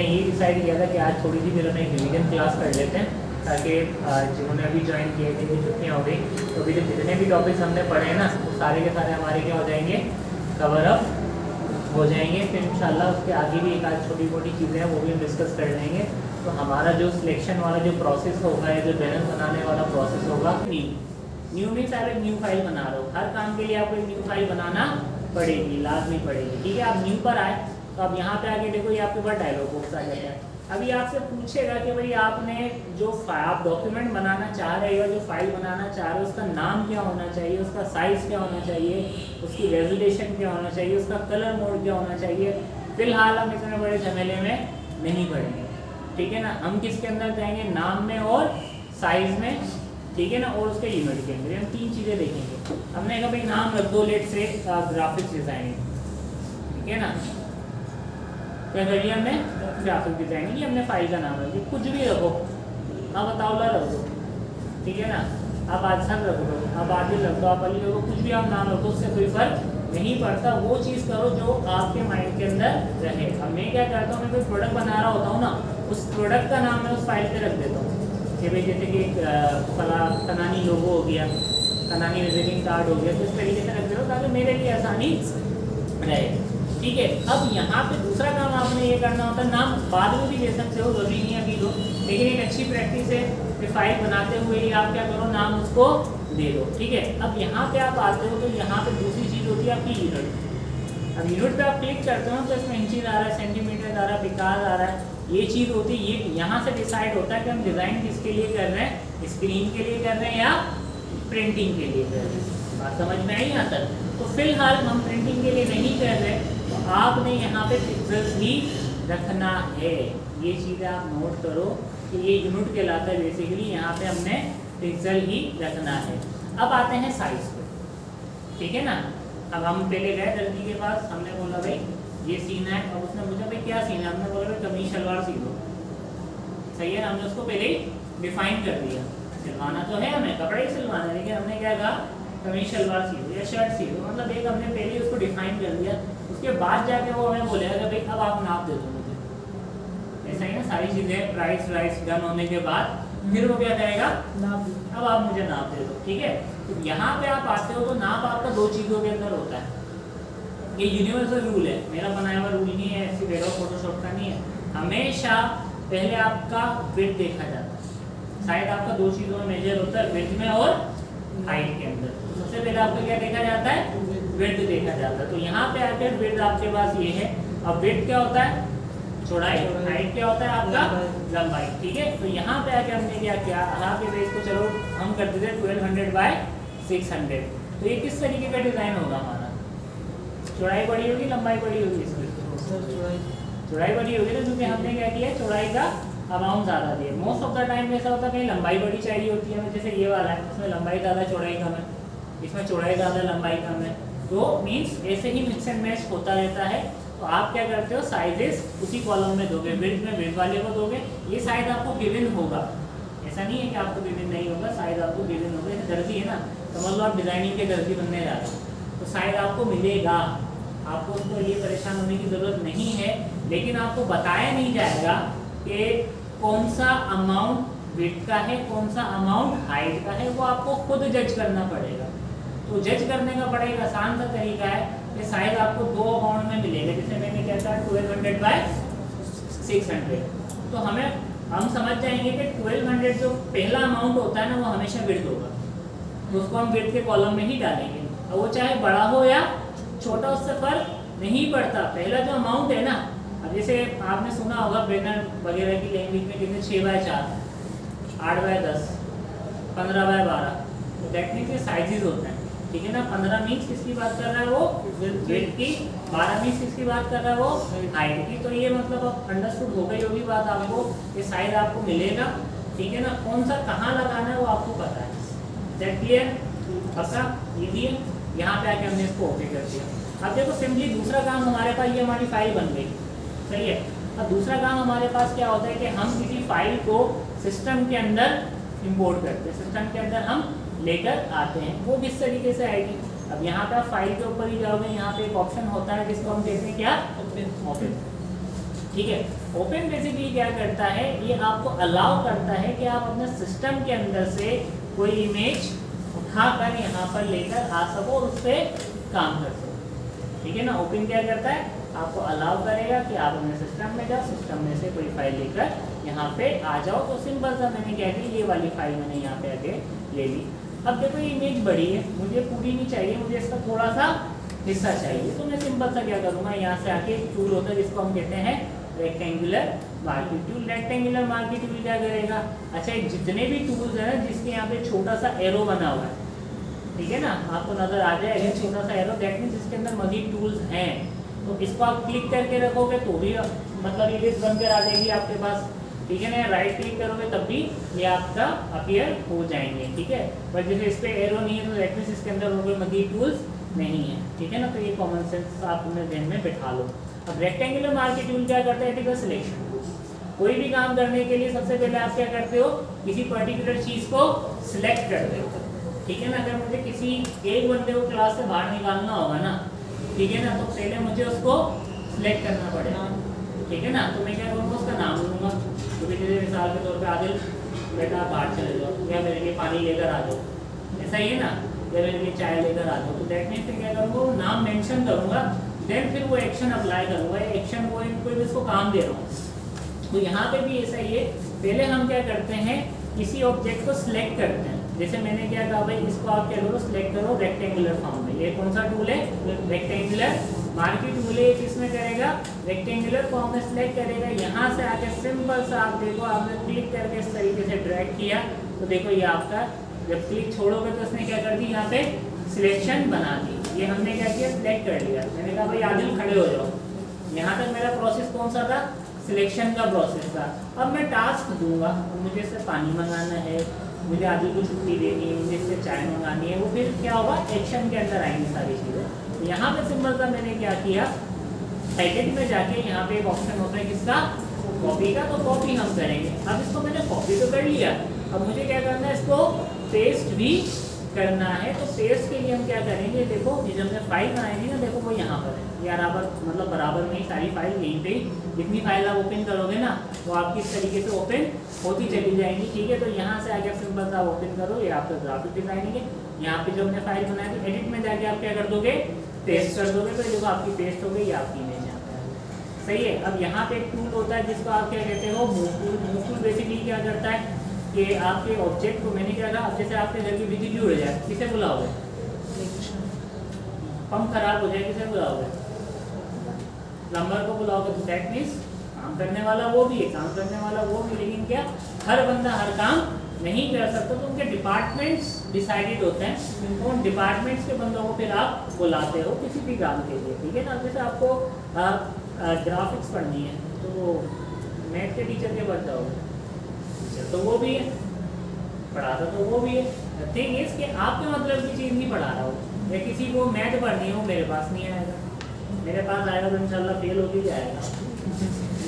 यही डिसाइड किया था कि आज थोड़ी सी फिर हम एक रिवीजन क्लास कर लेते हैं, ताकि जिन्होंने अभी ज्वाइन किए थे छुट्टियाँ हो गई तो अभी जितने भी टॉपिक्स हमने पढ़े हैं ना वो सारे के सारे हमारे क्या हो जाएंगे, कवर अप हो जाएंगे। फिर इंशाल्लाह उसके आगे भी एक आध छोटी मोटी चीज़ें हैं वो भी हम डिस्कस कर लेंगे। तो हमारा जो सिलेक्शन वाला जो प्रोसेस होगा या जो बैलेंस बनाने वाला प्रोसेस होगा, न्यू मीन्स आप एक न्यू फाइल बना रहे हो। हर काम के लिए आपको एक न्यू फाइल बनाना पड़ेगी, लाजमी पड़ेगी। ठीक है, आप न्यू पर आए तो अब यहाँ पे आके देखो, ये आपके पास डायलॉग बॉक्स आ जाता है। अभी आपसे पूछेगा कि भाई आपने जो आप डॉक्यूमेंट बनाना चाह रहे हो, जो फाइल बनाना चाह रहे हो, उसका नाम क्या होना चाहिए, उसका साइज़ क्या होना चाहिए, उसकी रेजोल्यूशन क्या होना चाहिए, उसका कलर मोड क्या होना चाहिए। फिलहाल हम इतने बड़े झमेले में नहीं पड़ेंगे, ठीक है ना। हम किसके अंदर जाएंगे, नाम में और साइज़ में, ठीक है ना, और उसके यूनिट के अंदर हम तीन चीज़ें देखेंगे। हमने कहा भाई नाम रख दो, लेट से ग्राफिक्स डिज़ाइनिंग, ठीक है ना। क्या करिए हमने, ग्राफिक डिजाइनिंग की हमने फाइल का नाम रख दिया, कुछ भी रखो, आप बताओला रख दो, ठीक है ना। आप आदसन रख दो, आप आदिल रख दो, आप अली रखो, कुछ भी आप नाम रखो, उससे कोई फर्क नहीं पड़ता। वो चीज़ करो जो आपके माइंड के अंदर रहे। अब मैं क्या करता हूँ, मैं कोई प्रोडक्ट बना रहा होता हूँ ना, उस प्रोडक्ट का नाम मैं उस फाइल पे रख देता हूँ कि भाई जैसे कि कनानी लोगो हो गया, कनानी विजिटिंग कार्ड हो गया, तो इस तरीके से रख देता हूँ ताकि मेरे लिए आसानी रहे, ठीक है। अब यहाँ पे दूसरा काम आपने ये करना होता है, नाम बाद में भी दे सकते हो, जरूरी नहीं अभी दो, लेकिन एक अच्छी प्रैक्टिस है कि फाइल बनाते हुए ही आप क्या करो, नाम उसको दे दो, ठीक है। अब यहाँ पे आप आते हो तो यहाँ पे दूसरी चीज़ होती है आपकी यूनिट। अब यूनिट पे आप क्लिक करते हो तो इसमें इंचीज आ रहा है, सेंटीमीटर आ रहा है, पिकाज आ रहा है, ये चीज़ होती है। ये यहाँ से डिसाइड होता है कि हम डिज़ाइन किसके लिए कर रहे हैं, स्क्रीन के लिए कर रहे हैं या प्रिंटिंग के लिए कर रहे हैं। बात समझ में आई यहाँ तक। तो फिलहाल हम प्रिंटिंग के लिए नहीं कर रहे, तो आपने यहाँ पे पिक्सल्स ही रखना है। ये चीज़ें आप नोट करो कि ये यूनिट कहलाता है बेसिकली, यहाँ पे हमने पिक्सल ही रखना है। अब आते हैं साइज पे, ठीक है ना। अब हम पहले गए दर्जी के पास, हमने बोला भाई ये सीन है। अब उसने पूछा भाई क्या सीन है, हमने बोला भाई कमीज शलवार सी दो, सही है ना। हमने उसको पहले ही डिफाइन कर दिया, सिलवाना तो है हमें, कपड़ा ही सिलवाना है, लेकिन हमने क्या कहा कमीज शलवार सी दो या शर्ट सी दो, मतलब एक हमने पहले उसको डिफाइन कर दिया। उसके बाद जाके वो हमें बोलेगा कि भाई अब आप नाप दे दो मुझे, ऐसा ही ना। सारी चीज़ें प्राइस वाइस डन होने के बाद फिर वो क्या करेगा, नाप, अब आप मुझे नाप दे दो, ठीक है। तो यहाँ पे आप आते हो तो नाप आपका दो चीज़ों के अंदर होता है। ये यूनिवर्सल रूल है, मेरा बनाया हुआ रूल नहीं है, ऐसी वेरो फोटोशॉप का नहीं है। हमेशा पहले आपका विड्थ देखा जाता है, शायद आपका दो चीज़ों में मेजर होता है, विड्थ में और हाइट के अंदर। सबसे पहले आपको क्या देखा जाता है, विड्थ देखा जाता है। तो यहाँ पे आकर विड्थ आपके पास ये है। अब विड्थ क्या होता है, चौड़ाई, हाइट क्या होता है आपका लंबाई, ठीक है। तो यहाँ पे आके हमने क्या किया, आपके बेस को चलो हम कर देते 1200 बाय 600। तो ये किस तरीके का डिज़ाइन होगा हमारा, चौड़ाई बड़ी होगी लंबाई बड़ी होगी, इसकी चौड़ाई बड़ी होगी ना, क्योंकि हमने क्या किया चौड़ाई का अमाउंट ज़्यादा दिया। मोस्ट ऑफ द टाइम ऐसा होता है कहीं लंबाई बड़ी चाहिए होती है हमें, जैसे ये वाला है इसमें लंबाई ज़्यादा चौड़ाई कम है, इसमें चौड़ाई ज़्यादा लंबाई कम है। तो मीन्स ऐसे ही मिक्स एंड मैच होता रहता है। तो आप क्या करते हो, साइजेस उसी कॉलम में दोगे, विड्थ में विड्थ वाले को दोगे। ये साइज आपको गिवन होगा, ऐसा नहीं है कि आपको गिवन नहीं होगा, साइज आपको गिवन होगा। जैसे दर्जी है ना, समझ लो आप डिज़ाइनिंग के दर्जी बनने जा रहे हो तो साइज आपको मिलेगा, आपको उसको ये परेशान होने की ज़रूरत नहीं है। लेकिन आपको बताया नहीं जाएगा कि कौन सा अमाउंट विड्थ का है, कौन सा अमाउंट हाइट का है, वो आपको खुद जज करना पड़ेगा। तो जज करने का बड़ा एक आसान सा तरीका है कि साइज आपको दो अमाउंट में मिलेगा। जैसे मैंने क्या था 1200 बाय 600, तो हम समझ जाएंगे कि 1200 जो पहला अमाउंट होता है ना वो हमेशा विड्थ होगा, तो उसको हम विड्थ के कॉलम में ही डालेंगे। और वो चाहे बड़ा हो या छोटा, उससे फर्क नहीं पड़ता, पहला जो अमाउंट है ना। अब जैसे आपने सुना होगा बैनर वगैरह की लैंग्वेज में कितने 6 बाय 4, 8 बाय 10, 15 बाय 12, तो टेक्निकली साइजेस होते हैं, ठीक है ना। 15 मीन्स किसकी बात कर रहा है वो विड्थ की, 12 मीन्स किसकी बात कर रहा है वो हाइट की। तो ये मतलब अब अंडरस्टूड हो गई होगी बात आपको, ये साइज आपको मिलेगा, ठीक है ना। कौन सा कहाँ लगाना है वो आपको पता है, दैट क्लियर, पक्का इजी है। यहाँ पे आके हमने इसको ओके कर दिया। अब देखो सिंपली दूसरा काम हमारे पास, ये हमारी फाइल बन गई, सही है। अब दूसरा काम हमारे पास क्या होता है कि हम किसी फाइल को सिस्टम के अंदर इंपोर्ट करते हैं, सिस्टम के अंदर हम लेकर आते हैं। वो किस तरीके से आएगी, अब यहाँ पे आप फाइल के ऊपर ही जाओगे, यहाँ पे एक ऑप्शन होता है जिसको हम कहते हैं क्या, ओपन। ठीक है। ओपन बेसिकली क्या करता है, ये आपको अलाउ करता है कि आप अपने सिस्टम के अंदर से कोई इमेज उठाकर यहाँ पर लेकर आ सको और उस पर काम कर सको। ठीक है ना। ओपन क्या करता है, आपको अलाउ करेगा कि आप अपने सिस्टम में जाओ, सिस्टम में से कोई फाइल लेकर यहाँ पे आ जाओ। तो सिंपल सा मैंने क्या किया, ये वाली फाइल मैंने यहाँ पे आके ले ली। अब देखो ये इमेज बड़ी है, मुझे पूरी नहीं चाहिए, मुझे इसका थोड़ा सा हिस्सा चाहिए। तो मैं सिंपल सा क्या करूँगा, यहाँ से आके एक टूल होता है जिसको हम कहते हैं rectangular marquee tool. Rectangular marquee tool क्या करेगा, अच्छा जितने भी टूल्स हैं ना जिसके यहाँ पे छोटा सा एरो बना हुआ है, ठीक है ना, आपको नजर आ जाएगा छोटा सा एरो, दैट मींस इसके अंदर मजीद टूल्स हैं। तो इसको आप क्लिक करके रखोगे तो भी मतलब ये लिस्ट बनकर आ जाएगी आपके पास। ठीक है ना। राइट क्लिक करोगे तब भी ये आपका अपीयर हो जाएंगे। ठीक है। बट जैसे इस पर एरो नहीं है तो दैट मींस इसके अंदर और कोई मजीद टूल्स नहीं है। ठीक है ना। तो ये कॉमन सेंस आप अपने ध्यान में बैठा लो। अब रेक्टेंगुलर मार्की टूल क्या करता है, टिकल सिलेक्शन। कोई भी काम करने के लिए सबसे पहले आप क्या करते हो, किसी पर्टिकुलर चीज को सिलेक्ट करते हो। ठीक है ना। अगर मुझे किसी एक बंदे को क्लास से बाहर निकालना होगा ना, ठीक है ना, तो पहले मुझे उसको सिलेक्ट करना पड़ेगा। ठीक है ना। तो मैं क्या करूँगा, उसका नाम लूँगा। तो जैसे मिसाल के तौर पे आदिल बेटा बाहर चले जाओ, या मेरे लिए पानी लेकर आ जाओ, ऐसा ही है ना, या मेरे लिए चाय लेकर आ जाओ। तो दैट मीन्स फिर क्या करूँगा, नाम मेंशन करूँगा, देन फिर वो एक्शन अप्लाई करूँगा। एक्शन वो कोई इसको काम दे रहा हूँ। तो यहाँ पे भी ऐसा ही है, पहले हम क्या करते हैं, किसी ऑब्जेक्ट को सिलेक्ट करते हैं। जैसे मैंने क्या कहा भाई, इसको आप क्या करो, सिलेक्ट करो रेक्टेंगुलर फॉर्म में। ये कौन सा टूल है, रेक्टेंगुलर मार्की टूल है। किसमें करेगा, रेक्टेंगुलर फॉर्म में सिलेक्ट करेगा। यहाँ से आके सिंपल सा आप देखो, आपने क्लिक करके इस तरीके से ड्रैग किया तो देखो ये आपका, जब क्लिक छोड़ोगे तो उसने क्या कर दी, यहाँ पे सिलेक्शन बना दी। ये हमने क्या किया, सिलेक्ट कर लिया। मैंने कहा भाई आदिल खड़े हो जाओ। यहाँ तक मेरा प्रोसेस कौन सा था, सिलेक्शन का प्रोसेस था। अब मैं टास्क दूंगा, मुझे इससे पानी मंगाना है, मुझे आदिल को छुट्टी देनी है, मुझे इससे चाय मंगानी है, वो फिर क्या होगा, एक्शन के अंदर आएंगी सारी चीज़ें। यहाँ पे सिंपल सा मैंने क्या किया, एडिट में जाके यहाँ पे एक ऑप्शन होता है किसका, कॉपी का। तो कॉपी हम करेंगे। अब इसको मैंने कॉपी तो कर लिया, अब मुझे क्या करना है, इसको पेस्ट भी करना है। तो पेस्ट के लिए हम क्या करेंगे, देखो ये जब हमने फाइल बनाएंगे ना, देखो वो यहाँ पर है, बराबर मतलब बराबर में ही सारी फाइल यहीं पे, जितनी फाइल आप ओपन करोगे ना वो आपकी इस तरीके से ओपन होती चली जाएंगी। ठीक है। तो यहाँ से आगे सिंपल सा ओपन करो, ये आपका ग्राफिक डिजाइनिंग है। यहाँ पे जो हमने फाइल बनाई थी, एडिट में जाके आप क्या कर दोगे, पेस्ट कर दोगे। तो देखो आपकी पेस्ट हो गई, आपकी इमेज यहाँ पे आ गई। सही है। अब यहाँ पे एक टूल होता है जिसको आप क्या कहते हो, move tool. Move tool basically क्या करता है कि आपके ऑब्जेक्ट को, मैंने क्या कहा, अब जैसे आपके घर की बिजली उड़ जाए, किसे बुलाओगे, पंप खराब हो जाए, किसे बुलाओगे, प्लम्बर को बुलाओगे। तो दैट मीन्स काम करने वाला वो भी है, काम करने वाला वो भी, लेकिन क्या हर बंदा हर काम नहीं कर सकता। तो उनके डिपार्टमेंट्स डिसाइडेड होते हैं, तो उन डिपार्टमेंट्स के बंदों को फिर आप बुलाते हो किसी भी काम के लिए। ठीक है ना। जैसे आपको ग्राफिक्स पढ़नी है तो मैथ के टीचर के पास जाओगे, तो वो भी है, पढ़ाता तो वो भी है। थिंग इज कि आपके मतलब की चीज़ नहीं पढ़ा रहा हो, या किसी को मैथ पढ़नी हो, मेरे पास नहीं आएगा, मेरे पास आएगा तो इंशाल्लाह फेल होके जाएगा,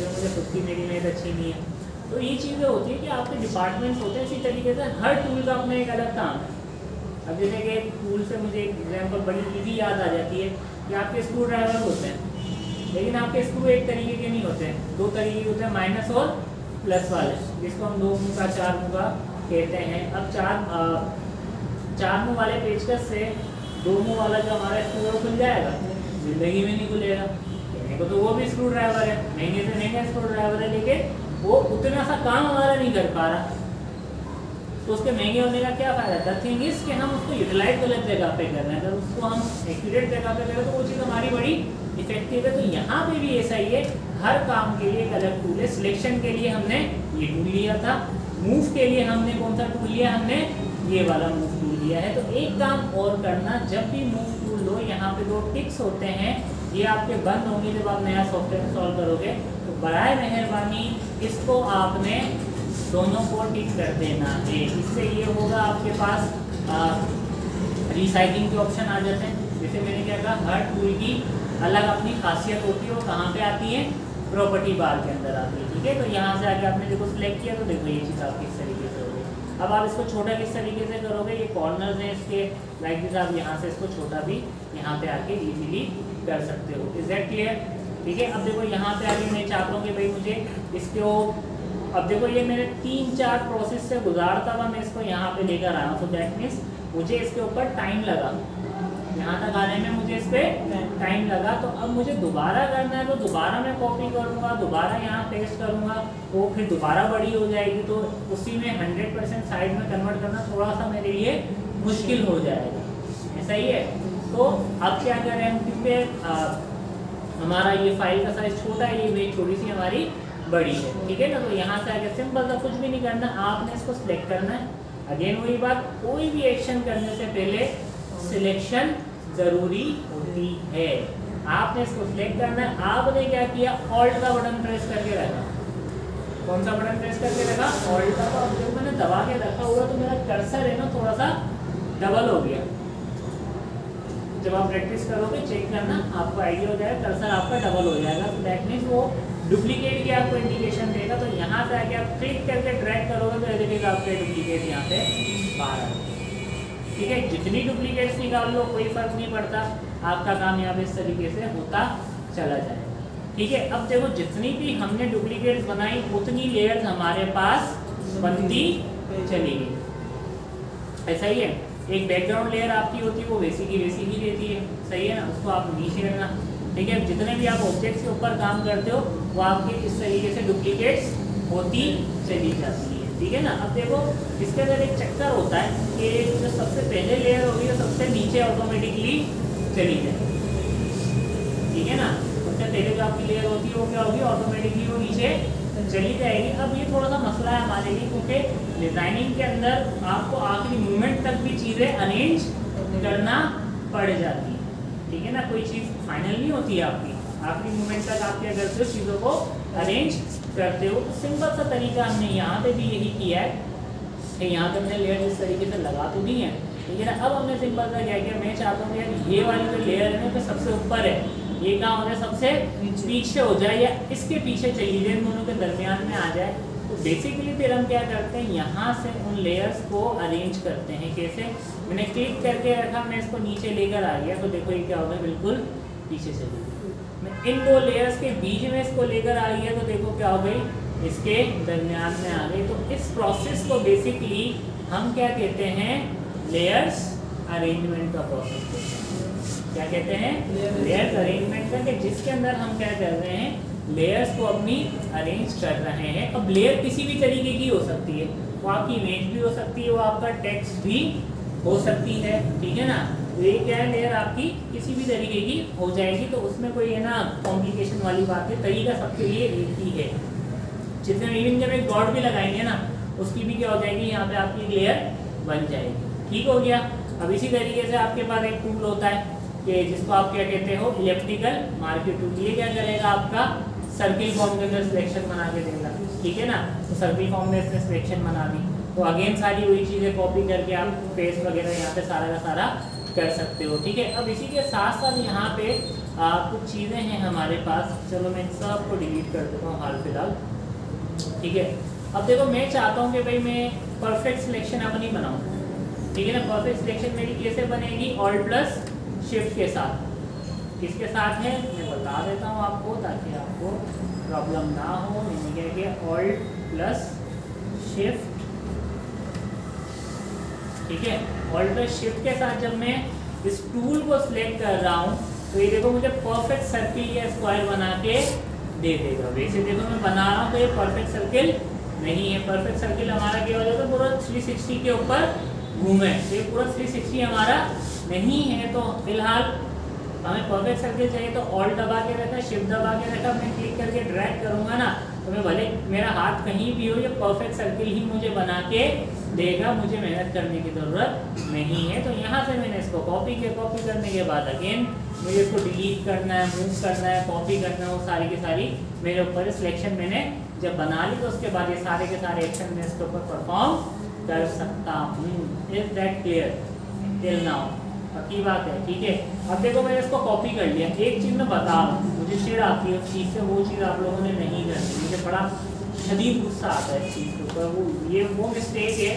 मुझे खुद की मेरी मैथ अच्छी नहीं है। तो ये चीज़ें होती है कि आपके डिपार्टमेंट्स होते हैं। इसी तरीके से हर टूल का अपना एक अलग काम है। अब जैसे कि टूल से मुझे एक एग्जाम्पल बड़ी ईजी याद आ जाती है कि आपके स्क्रू ड्राइवर होते हैं, लेकिन आपके स्क्रू एक तरीके के नहीं होते हैं, दो तरीके के होते हैं, माइनस और प्लस वाले, जिसको हम 2 मुँह का 4 मुँह का कहते हैं। अब चार मुँह वाले पेचकस से 2 मुँह वाला जो हमारा स्क्रू है वो खुल जाएगा, जिंदगी में नहीं खुलेगा। कहने को तो वो भी स्क्रू ड्राइवर है, महंगे से महंगा स्क्रू ड्राइवर है, लेकिन वो उतना सा काम हमारा नहीं कर पा रहा। तो उसके महंगे होने का क्या फायदा। द थिंग इज कि हम उसको यूटिलाइज गलत जगह पे कर रहे हैं। अगर उसको हम एक्यूरेट जगह पे करें तो वो चीज़ हमारी बड़ी इफेक्टिव है। तो यहाँ पे भी ऐसा ही है, हर काम के लिए एक अलग टूल है। सिलेक्शन के लिए हमने ये टूल लिया था, मूव के लिए हमने कौन सा टूल लिया, हमने ये वाला मूव टूल लिया है। तो एक काम और करना, जब भी मूव टूल लो, यहाँ पे 2 टिक्स होते हैं, ये आपके बंद होंगे जब आप नया सॉफ्टवेयर इंस्टॉल करोगे। तो बराए मेहरबानी इसको आपने दोनों को टिक कर देना है। इससे ये होगा आपके पास रिसाइकिलिंग के ऑप्शन आ जाते हैं। जैसे मैंने क्या कहा, हर टूल की अलग अपनी खासियत होती है। वो कहाँ पे आती है, प्रॉपर्टी बार के अंदर आती है। ठीक है। तो यहाँ से आके आपने देखो सिलेक्ट किया, तो देखो ये चीज़ आपकी इस तरीके से होगी। अब आप इसको छोटा किस तरीके से करोगे, ये कॉर्नर्स हैं इसके, लाइक दिस, आप यहाँ से इसको छोटा भी यहाँ पे आके इजीली कर सकते हो। Is that clear. ठीक है। अब देखो यहाँ पे आगे मैं चाहता हूँ कि भाई मुझे इसको, अब देखो ये मेरे 3-4 प्रोसेस से गुजारता हुआ मैं इसको यहाँ पे लेकर आया हूँ, तो दैट मीन्स मुझे इसके ऊपर टाइम लगा, यहाँ तक आने में मुझे इस पर टाइम लगा। तो अब मुझे दोबारा करना है, तो दोबारा मैं कॉपी करूँगा, दोबारा यहाँ पेस्ट करूँगा, वो फिर दोबारा बड़ी हो जाएगी, तो उसी में 100% साइज में कन्वर्ट करना थोड़ा सा मेरे लिए मुश्किल हो जाएगा, ऐसा ही है। तो अब क्या करें हम, क्योंकि हमारा ये फाइल का साइज छोटा है, ये इमेज थोड़ी सी हमारी बड़ी है, ठीक है ना। तो यहाँ से आगे सिंपल सा कुछ भी नहीं करना, आपने इसको सिलेक्ट करना है। अगेन वही बात, कोई भी एक्शन करने से पहले सिलेक्शन जरूरी होती है। आपने इसको सिलेक्ट करना है। आपने क्या किया, ऑल्ट का बटन प्रेस करके रखा। कौन सा बटन प्रेस करके रखा, ऑल्ट का। तो जब मैंने दबा के रखा हुआ तो मेरा कर्सर है ना थोड़ा सा डबल हो गया। जब आप प्रैक्टिस करोगे चेक करना, आपको आइडिया हो जाएगा, कर्सर आपका डबल हो जाएगा। तो दैट मीन्स वो डुप्लीकेट की आपको इंडिकेशन देगा। तो यहाँ से आके आप क्लिक करके ड्रैग करोगे तो देखिएगा आपके डुप्लीकेट यहाँ पे बाहर आ जाएगा, ठीक है। जितनी डुप्लीकेट्स निकाल लो कोई फर्क नहीं पड़ता, आपका काम यहाँ पे इस तरीके से होता चला जाएगा, ठीक है। अब देखो जितनी भी हमने डुप्लीकेट्स बनाई उतनी लेयर्स हमारे पास बनती चली गई, ऐसा ही है। एक बैकग्राउंड लेयर आपकी होती है, वो वैसी की रहती है, सही है ना, उसको आप नीचे रखना, ठीक है। जितने भी आप ऑब्जेक्ट्स के ऊपर काम करते हो वो आपके इस तरीके से डुप्लीकेट्स होती चली जाती है, ठीक है ना। अब देखो इसके अंदर एक चक्कर होता है कि जो सबसे पहले लेयर होगी वो सबसे नीचे ऑटोमेटिकली चली जाए, ठीक है ना। सबसे पहले जो आपकी लेयर होती है वो क्या होगी, ऑटोमेटिकली वो नीचे चली जाएगी। अब ये थोड़ा सा मसला है हमारे लिए, क्योंकि डिजाइनिंग के अंदर आपको आखिरी मूवमेंट तक भी चीज़ें अरेंज करना पड़ जाती है, ठीक है ना। कोई चीज़ फाइनल नहीं होती है आपकी, आखिरी मूवमेंट तक आप क्या करते हो, चीज़ों को अरेंज करते हो। तो सिंपल सा तरीका हमने यहाँ पे भी यही किया है कि यहाँ पे हमने लेयर इस तरीके से लगा तो दी है, ठीक है ना। अब हमने सिंपल सा क्या किया, मैं चाहता हूँ यार ये वाली जो लेयर है ना सबसे ऊपर है, ये कहाँ हो जाए, सबसे पीछे हो जाए या इसके पीछे चली जाए, इन दोनों के दरमियान में आ जाए। तो बेसिकली फिर हम क्या करते हैं, यहाँ से उन लेयर्स को अरेंज करते हैं। कैसे, मैंने क्लिक करके रखा, मैं इसको नीचे लेकर आ गया, तो देखो ये क्या हो गया, बिल्कुल पीछे चली गई। मैं इन दो लेयर्स के बीच में इसको लेकर आ गया, तो देखो क्या हो गई, इसके दरमियान में आ गई। तो इस प्रोसेस को बेसिकली हम क्या कहते हैं, लेयर्स अरेंजमेंट का प्रोसेस कहते हैं। क्या कहते हैं, लेयर्स अरेंजमेंट का, कि जिसके अंदर हम क्या कर रहे हैं, लेयर्स को अपनी अरेंज कर रहे हैं। अब लेयर किसी भी तरीके की हो सकती है, वो आपकी इमेज भी हो सकती है, वो आपका टेक्स्ट भी हो सकती है, ठीक है ना। तो ये क्या है, लेयर आपकी किसी भी तरीके की हो जाएगी, तो उसमें कोई है ना कॉम्प्लिकेशन वाली बात है, तरीका सबके लिए एक ही है। जितने इवन जब एक डॉट भी लगाएंगे ना, उसकी भी क्या हो जाएगी, यहाँ पे आपकी लेयर बन जाएगी, ठीक हो गया। अब इसी तरीके से आपके पास एक टूल होता है कि जिसको आप क्या कहते हो, इलेप्टिकल मार्कर टूल। ये क्या करेगा, आपका सर्किल फॉर्म के अंदर सिलेक्शन बना के देगा, ठीक है ना। तो सर्किल फॉर्म में इसने सिलेक्शन बना दी, तो अगेन सारी वही चीज़ें कॉपी करके आप पेस्ट वगैरह यहाँ पे सारा का सारा कर सकते हो, ठीक है। अब इसी के साथ साथ यहाँ पे कुछ चीज़ें हैं हमारे पास, चलो मैं सब को डिलीट कर देता हूँ हाल फिलहाल, ठीक है। अब देखो मैं चाहता हूँ कि भाई मैं परफेक्ट सिलेक्शन अपनी बनाऊँ, ठीक है ना। परफेक्ट सिलेक्शन मेरी कैसे बनेगी, ऑल्ट प्लस शिफ्ट के साथ। किसके साथ है मैं बता देता हूँ आपको, ताकि आपको प्रॉब्लम ना हो। मैंने क्या किया, ऑल्ट प्लस शिफ्ट, ठीक है। ऑल्ट प्लस शिफ्ट के साथ जब मैं इस टूल को सिलेक्ट कर रहा हूँ, तो ये देखो मुझे परफेक्ट सर्किल या स्क्वायर बना के दे देगा। वैसे देखो मैं बना रहा हूँ तो ये परफेक्ट सर्किल नहीं है। परफेक्ट सर्किल हमारा क्या हो जाता है, पूरा 360 के ऊपर घूमे, तो ये पूरा 360 हमारा नहीं है। तो फिलहाल हमें परफेक्ट सर्किल चाहिए, तो ऑल्ट दबा के रखा, शिफ्ट दबा के रखा, मैं क्लिक करके ड्रैग करूंगा ना, तो मैं भले मेरा हाथ कहीं भी हो, ये परफेक्ट सर्किल ही मुझे बना के देगा, मुझे मेहनत करने की ज़रूरत नहीं है। तो यहाँ से मैंने इसको कॉपी किया, कॉपी करने के बाद अगेन मुझे इसको डिलीट करना है, मूव करना है, कॉपी करना है, वो सारी की सारी मेरे ऊपर सिलेक्शन मैंने जब बना ली, तो उसके बाद ये सारे के सारे एक्शन मैं इसके ऊपर परफॉर्म कर सकता हूँ। Is that clear till now? पक्की बात है, ठीक है। अब देखो मैंने इसको कॉपी कर लिया। एक चीज़ मैं बता रहा हूँ, मुझे चिढ़ आती है उस चीज़ से, वो चीज़ आप लोगों ने नहीं करनी। मुझे बड़ा शदीद गुस्सा आता है इस चीज़ के ऊपर। वो मिस्टेक है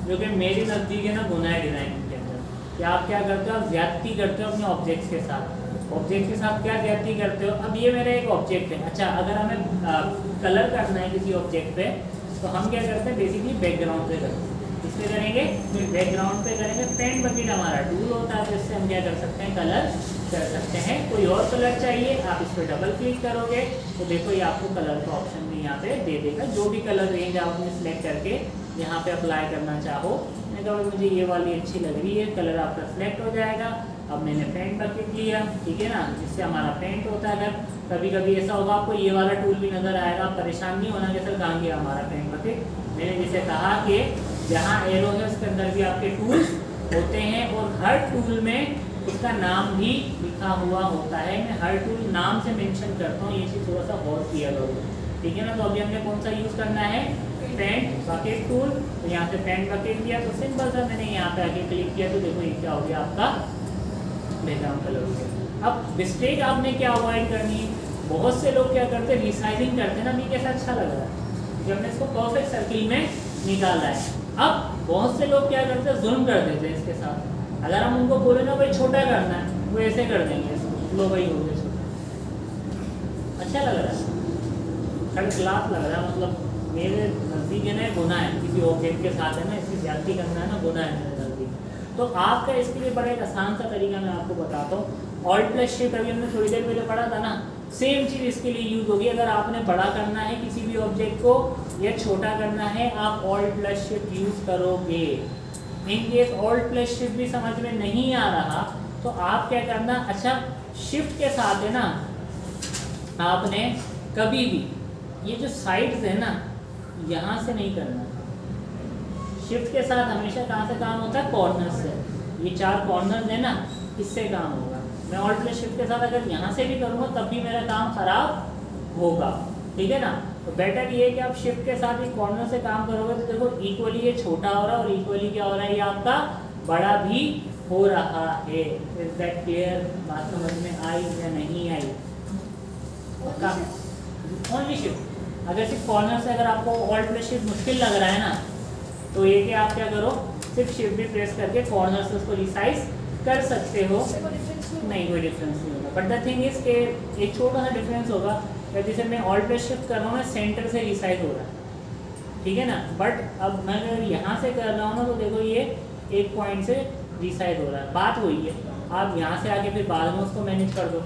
जो कि मेरी नज़दीक है ना गुनाह है डिज़ाइनिंग के अंदर, कि आप क्या करते हो, आप ज्यादती करते हो अपने ऑब्जेक्ट्स के साथ। ऑब्जेक्ट के साथ क्या ज्यादती करते हो। अब ये मेरा एक ऑब्जेक्ट है। अच्छा, अगर हमें कलर करना है किसी ऑब्जेक्ट पे तो हम क्या करते हैं, बेसिकली बैकग्राउंड पे करते हैं। किस पे करेंगे, बैकग्राउंड पे करेंगे। पेंट बकेट हमारा टूल होता है, तो इससे हम क्या कर सकते हैं, कलर कर सकते हैं। कोई और कलर चाहिए, आप इस पर डबल क्लिक करोगे तो देखो ये आपको कलर का ऑप्शन भी यहाँ पे दे देगा। जो भी कलर रेंज आपने सिलेक्ट करके यहाँ पे अप्लाई करना चाहो, मैंने कहा मुझे ये वाली अच्छी लग रही है, कलर आपका सिलेक्ट हो जाएगा। अब मैंने पेंट बकेट लिया, ठीक है ना, जिससे हमारा पेंट होता है। अगर कभी कभी ऐसा होगा आपको ये वाला टूल भी नजर आएगा, परेशान नहीं होना कि सर कहाँ गया हमारा पेंट बकेट। मैंने जैसे कहा कि जहाँ एरो है उसके अंदर भी आपके टूल्स होते हैं और हर टूल में उसका नाम भी लिखा हुआ होता है। मैं हर टूल नाम से मेंशन करता हूँ, ये चीज़ थोड़ा सा गौर किया करो, ठीक है ना। तो अभी हमने कौन सा यूज़ करना है, पेंट बकेट टूल। तो यहाँ से पेंट बकेट लिया तो सिंपल सा मैंने यहाँ पे आके क्लिक किया तो देखो ये क्या हो गया, आपका बैकग्राउंड कलर हो गया। अब मिस्टेक आपने क्या अवॉइड करनी है, बहुत से लोग क्या करते हैं, रिसाइजिंग करते हैं ना, ये कैसा अच्छा लग रहा है जब हमने इसको परफेक्ट सर्किल में निकाला है। अब बहुत से लोग क्या करते हैं, जुल्म कर देते हैं इसके साथ। अगर हम उनको बोले ना भाई छोटा करना है, वो ऐसे कर देंगे, लो भाई हो गया छोटा। अच्छा लग रहा है, थर्ड क्लास लग रहा है, मतलब मेरे नज़दीक है ना गुनाह है, किसी ऑब्जेक्ट के साथ है ना इसकी ज्यादती करना है ना, गुनाह है मेरे नज़दीक। तो आपका इसके लिए बड़ा एक आसान सा तरीका मैं आपको बताता हूँ। ऑल्ट प्लस शिफ्ट अभी हमने थोड़ी देर पहले पढ़ा था ना, सेम चीज़ इसके लिए यूज होगी। अगर आपने बड़ा करना है किसी भी ऑब्जेक्ट को या छोटा करना है, आप ऑल्ट प्लस शिफ्ट यूज करोगे। In case alt plus shift भी समझ में नहीं आ रहा तो आप क्या करना, अच्छा शिफ्ट के साथ है ना, आपने कभी भी ये जो साइड्स है ना, यहाँ से नहीं करना। शिफ्ट के साथ हमेशा कहाँ से काम होता है, कॉर्नर से। ये चार कॉर्नर है ना, इससे काम होगा। मैं ऑल्ट प्लस शिफ्ट के साथ अगर यहाँ से भी करूँगा तब भी मेरा काम खराब होगा, ठीक है ना। तो बेटर ये है कि आप शिफ्ट के साथ ही कॉर्नर से काम करोगे तो देखो इक्वली ये छोटा हो रहा है और इक्वली क्या हो रहा है, ये आपका बड़ा भी हो रहा है। इज दैट क्लियर, बात समझ में आई या नहीं आई? Only shift. अगर सिर्फ कॉर्नर से अगर आपको ऑल्ट प्लस शिफ्ट मुश्किल लग रहा है ना, तो ये कि आप क्या करो, सिर्फ शिफ्ट भी प्रेस करके कॉर्नर से उसको रिसाइज कर सकते हो। नहीं, कोई डिफरेंस नहीं होगा। बट द थिंग इज के एक छोटा सा डिफरेंस होगा, जैसे मैं ऑल्ट प्लस शिफ्ट कर रहा हूँ ना, सेंटर से रिसाइज हो रहा है, ठीक है ना। बट अब मैं अगर यहाँ से कर रहा हूँ ना, तो देखो ये एक पॉइंट से रिसाइज हो रहा है। बात वही है, आप यहाँ से आके फिर बाद में उसको मैनेज कर दो,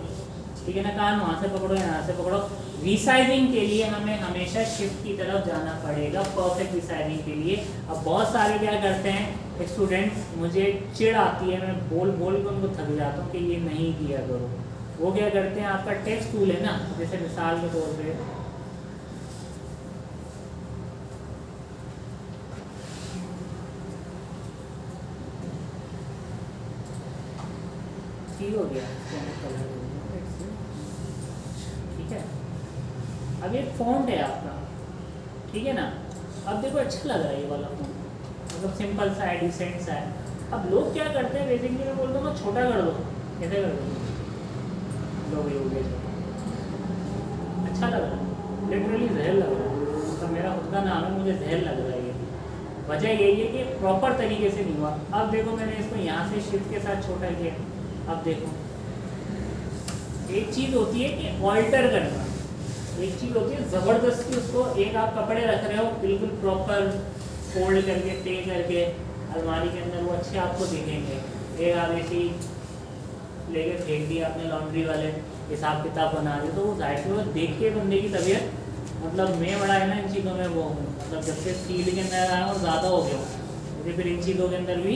ठीक है ना। कान वहाँ से पकड़ो, यहाँ से पकड़ो। रिसाइजिंग के लिए हमें हमेशा शिफ्ट की तरफ जाना पड़ेगा, परफेक्ट रिसाइजिंग के लिए। अब बहुत सारे क्या करते हैं स्टूडेंट्स, मुझे चिढ़ आती है, मैं बोल बोल के उनको थक जाता हूँ कि ये नहीं किया करो। वो क्या करते हैं, आपका टेक्स्ट टूल है ना, जैसे मिसाल के तौर पे ठीक हो गया, ठीक है। अब ये फॉन्ट है आपका, ठीक है ना। अब देखो अच्छा लग रहा है ये वाला फॉन्ट, मतलब सिंपल सा है, डिसेंट सा है। अब लोग क्या करते हैं, बेसिकली मैं बोलता हूँ छोटा कर दो, कैसे कर दो, लो ये हो गया, अच्छा लग रहा है, लिटरली जहर लग रहा है। मतलब मेरा खुद का नाम है, मुझे जहर लग रहा है। ये वजह यही है कि प्रॉपर तरीके से नहीं हुआ। अब देखो मैंने इसको यहाँ से शिफ्ट के साथ छोटा किया। अब देखो एक चीज़ होती है कि ऑल्टर करना, एक चीज़ होती है ज़बरदस्ती उसको, एक आप कपड़े रख रहे हो बिल्कुल प्रॉपर फोल्ड करके पे करके अलमारी के अंदर, वो अच्छे आपको दिखेंगे। एक आप ऐसी लेके फेंक दिया आपने लॉन्ड्री वाले हिसाब किताब बना रहे, तो वो जाहिर सी बात देख के बंदे की तबीयत, मतलब मैं बड़ा है ना इन चीज़ों में वो हूँ, मतलब जब से फील्ड के अंदर आया और ज़्यादा हो गया हूँ, मुझे फिर इन चीज़ों के अंदर भी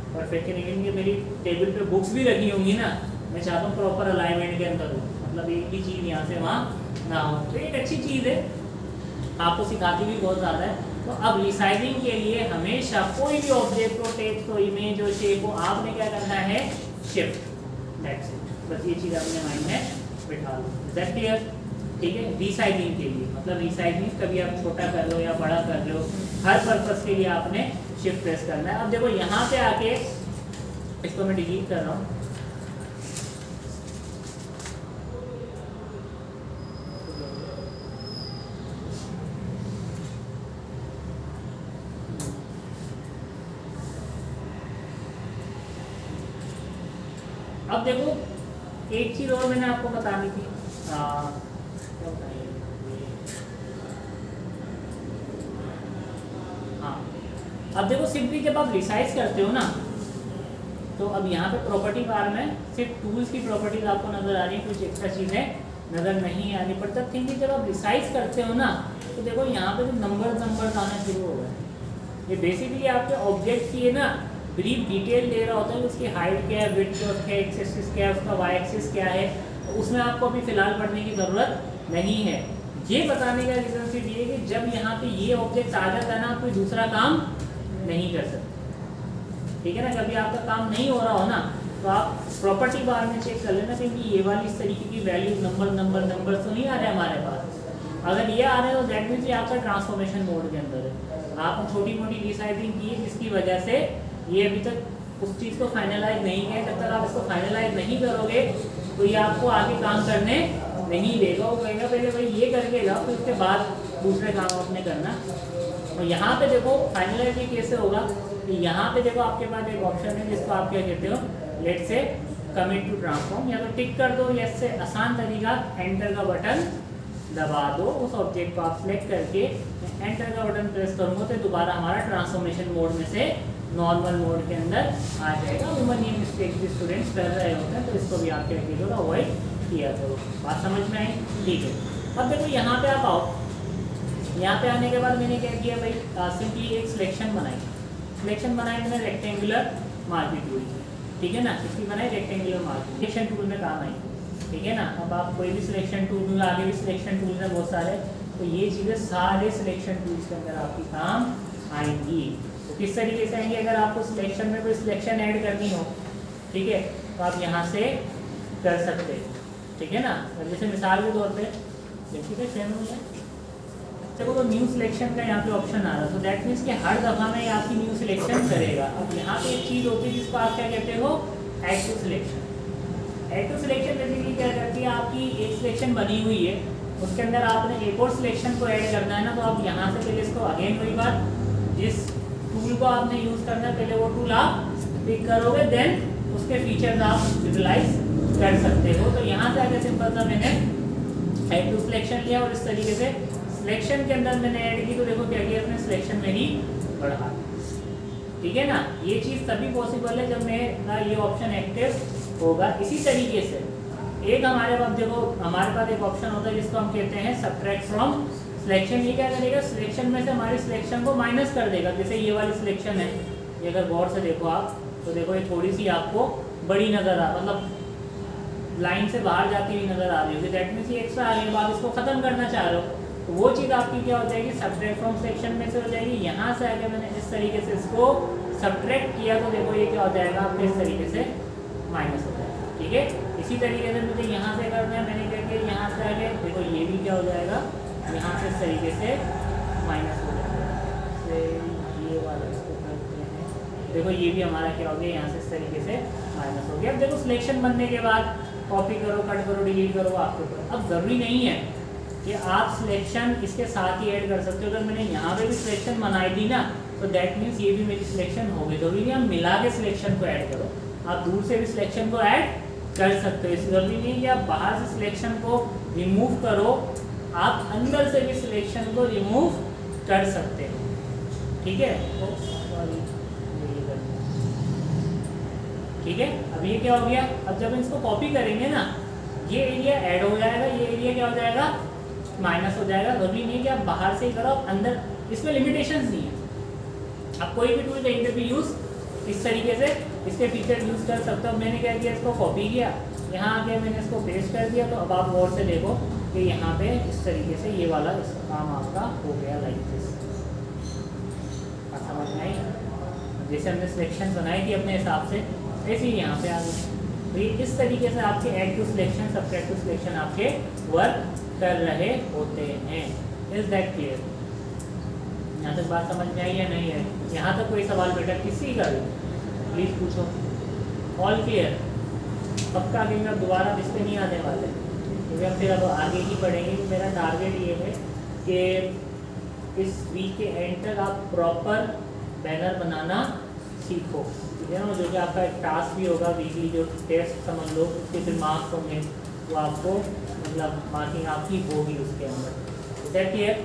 परफेक्ट नहीं। मेरी टेबल पे बुक्स भी रखी होंगी ना, मैं चाहता हूँ प्रॉपर अलाइनमेंट के अंदर हो, मतलब एक भी चीज़ यहाँ से वहाँ ना हो। तो एक अच्छी चीज़ है, आपको सिखाती भी बहुत ज़्यादा है। तो अब रिसाइजिंग के लिए हमेशा कोई भी ऑब्जेक्ट हो, टेक्स्ट हो, इमेज हो, शेप हो, आपने क्या करना है, शिफ्ट, दैट्स इट। बस ये चीज़ अपने माइंड में बिठा लो। Is that clear? ठीक है। रिसाइजिंग के लिए मतलब रिसाइजिंग कभी आप छोटा कर लो या बड़ा कर लो, हर पर्पस के लिए आपने शिफ्ट प्रेस करना है। अब देखो यहाँ पे आके इसको मैं डिलीट कर रहा हूँ, अब देखो एक चीज़ और मैंने आपको बतानी थी, क्या बताइए, हाँ, अब देखो सिंपली जब आप रिसाइज करते हो ना, तो अब यहाँ पे प्रॉपर्टी बार में सिर्फ टूल्स की प्रॉपर्टीज आपको नजर आ रही है, कुछ एक्स्ट्रा चीज़ें नजर नहीं आ रही। बट द थिंग जब आप रिसाइज करते हो ना, तो देखो यहाँ पे जो नंबर आना शुरू हो गए, ये बेसिकली आपके ऑब्जेक्ट की है ना ब्रीफ डिटेल दे रहा होता है, उसकी हाइट क्या है, विड्थ क्या है, एक्स एक्सिस क्या है, उसका वाई एक्सिस क्या है, तो उसमें आपको अभी फिलहाल पढ़ने की ज़रूरत नहीं है। ये बताने का रीज़न सिर्फ ये है कि जब यहाँ पे ये ऑब्जेक्ट आ जाता है ना, आप कोई दूसरा काम नहीं कर सकते, ठीक है ना। कभी आपका काम नहीं हो रहा हो ना, तो आप प्रॉपर्टी बार में चेक कर लेना कि ये वाली इस तरीके की वैल्यूज नंबर तो नहीं आ रहे हमारे पास। अगर ये आ रहे हैं तो दैट मीन्स ये आपका ट्रांसफॉर्मेशन मोड के अंदर है। आपने छोटी मोटी रिसाइजिंग की है जिसकी वजह से ये अभी तक उस चीज़ को फाइनलाइज नहीं है। जब तक आप इसको फाइनलाइज नहीं करोगे तो ये आपको आगे काम करने नहीं देगा। वो कहेगा पहले भाई ये करके जाओ, फिर उसके बाद दूसरे काम अपने करना। और यहाँ पे देखो फाइनलाइज ये कैसे होगा कि यहाँ पे देखो आपके पास एक ऑप्शन है जिसको आप क्या कहते हो, लेट से कमिट टू ट्रांसफॉर्म, या तो टिक कर दो, या इससे आसान तरीका एंटर का बटन दबा दो। उस ऑब्जेक्ट को आप सिलेक्ट करके एंटर का बटन प्रेस करूँगा तो दोबारा हमारा ट्रांसफॉर्मेशन मोड में से नॉर्मल मोड के अंदर आ जाएगा। ह्यूमन ये मिस्टेक भी स्टूडेंट्स कर रहे होते हैं, तो इसको भी आप क्या कीजिएगा, अवॉइड किया करो। बात समझ में आई? ठीक है। अब देखो यहाँ पे आप आओ, यहाँ पे आने के बाद मैंने क्या किया भाई, सिंपली एक सिलेक्शन बनाई। सिलेक्शन बनाई मैंने रेक्टेंगुलर मार्जिन टूल से, ठीक है ना। इसकी बनाई रेक्टेंगुलर मार्जिन, सिलेक्शन टूल में काम आई, ठीक है ना। अब आप कोई भी सिलेक्शन टूल, आगे भी सिलेक्शन टूल है बहुत सारे, तो ये चीज़ें सारे सिलेक्शन टूल्स के अंदर आपकी काम आएंगी। तो किस तरीके से आएंगे, अगर आपको सिलेक्शन में कोई सिलेक्शन ऐड करनी हो, ठीक है, तो आप यहाँ से कर सकते हैं, ठीक है ना। जैसे मिसाल के तौर पे देखिए सेम हो गया, देखो तो न्यू सिलेक्शन का यहाँ पे ऑप्शन आ रहा है, तो दैट मीन्स कि हर दफ़ा में आपकी न्यू सिलेक्शन करेगा। अब यहाँ पे एक चीज़ होती है जिसको आप क्या कहते हो, add to selection. Add to selection basically क्या करती है, आपकी एक सिलेक्शन बनी हुई है, उसके अंदर आपने एक और सिलेक्शन को ऐड करना है ना, तो आप यहाँ से पहले इसको अगेन वही बात, जिस टूल को आपने यूज़ करना है पहले वो टूल आप पिक करोगे, देन उसके फीचर्स आप यूटिलाइज कर सकते हो। तो यहाँ से आगे सिंपल सा मैंने ऐड टू सिलेक्शन लिया और इस तरीके से सिलेक्शन के अंदर मैंने ऐड की, तो देखो क्या किया अपने सिलेक्शन मेरी बढ़ा, ठीक है ना। ये चीज़ तभी पॉसिबल है जब मेरा ये ऑप्शन एक्टिव होगा। इसी तरीके से एक हमारे पास देखो, हमारे पास एक ऑप्शन होता है जिसको हम कहते हैं सब्ट्रैक्ट फ्रॉम सिलेक्शन। ये क्या करेगा, सिलेक्शन में से हमारी सिलेक्शन को माइनस कर देगा। जैसे ये वाली सिलेक्शन है, ये अगर गौर से देखो आप, तो देखो ये थोड़ी सी आपको बड़ी नज़र आ, मतलब लाइन से बाहर जाती हुई नज़र आ रही होगी, दैट मीन्स ये एक्स्ट्रा आ रही है, आप इसको ख़त्म करना चाह रहे हो, तो वो चीज़ आपकी क्या हो जाएगी, सब्ट्रैक्ट फ्रॉम सिलेक्शन में से हो जाएगी। यहाँ से आगे मैंने इस तरीके से इसको सब्ट्रैक्ट किया, तो देखो ये क्या हो जाएगा आपको इस तरीके से माइनस हो जाएगा, ठीक है। इसी तरीके से मुझे यहाँ से करना है, मैंने क्या किया, यहाँ से आगे देखो ये भी क्या हो जाएगा, यहाँ से इस तरीके से माइनस हो जाएगा। ये वाला इसको करते हैं, देखो ये भी हमारा क्या हो गया, यहाँ से इस तरीके से माइनस हो गया। अब देखो सिलेक्शन बनने के बाद कॉपी करो, कट करो, डिलीट करो आपके ऊपर। अब ज़रूरी नहीं है कि आप सिलेक्शन इसके साथ ही ऐड कर सकते हो। अगर मैंने यहाँ पे भी सिलेक्शन बनाई दी ना, तो दैट मीन्स ये भी मेरी सिलेक्शन हो गई। जरूरी नहीं आप मिला के सिलेक्शन को ऐड करो, आप दूर से भी सिलेक्शन को ऐड कर सकते हो। इस जरूरी नहीं कि आप बाहर से सिलेक्शन को रिमूव करो, आप अंदर से भी सिलेक्शन को रिमूव कर सकते हो, ठीक है। तो ठीक है, अब ये क्या हो गया, अब जब इसको कॉपी करेंगे ना, ये एरिया ऐड हो जाएगा, ये एरिया क्या हो जाएगा, माइनस हो जाएगा। जरूरी नहीं कि आप बाहर से ही करो, आप अंदर, इसमें लिमिटेशंस नहीं है। आप कोई भी टूल कहीं पे भी यूज़ इस तरीके से इसके फीचर यूज़ कर सकते हो। मैंने क्या किया, इसको कॉपी किया, यहाँ आके मैंने इसको पेस्ट कर दिया, तो अब आप गौर से देखो कि यहाँ पे इस तरीके से ये वाला इसका काम आपका हो गया, लाइक दिस। समझ में आई? जैसे हमने सिलेक्शन बनाई थी अपने हिसाब से, ऐसे ही यहाँ पे आ गई। तो ये इस तरीके से आपके add to selection, subtract to selection आपके वर्क कर रहे होते हैं। Is that clear? यहाँ तक बात समझ में आई या नहीं है? यहाँ तक कोई सवाल बेटा किसी का भी प्लीज़ पूछो। All clear? पक्का कि मैं दोबारा इस पर नहीं आने वाले, क्योंकि हम फिर अब आगे ही पढ़ेंगे। मेरा टारगेट ये है कि इस वीक के एंड तक आप प्रॉपर बैनर बनाना सीखो, ठीक है ना। जो कि आपका एक टास्क भी होगा वीकली, जो टेस्ट समझ लो, उसके फिर मार्क्स होंगे, वो आपको मतलब मार्किंग आपकी होगी उसके अंदर। Is that clear?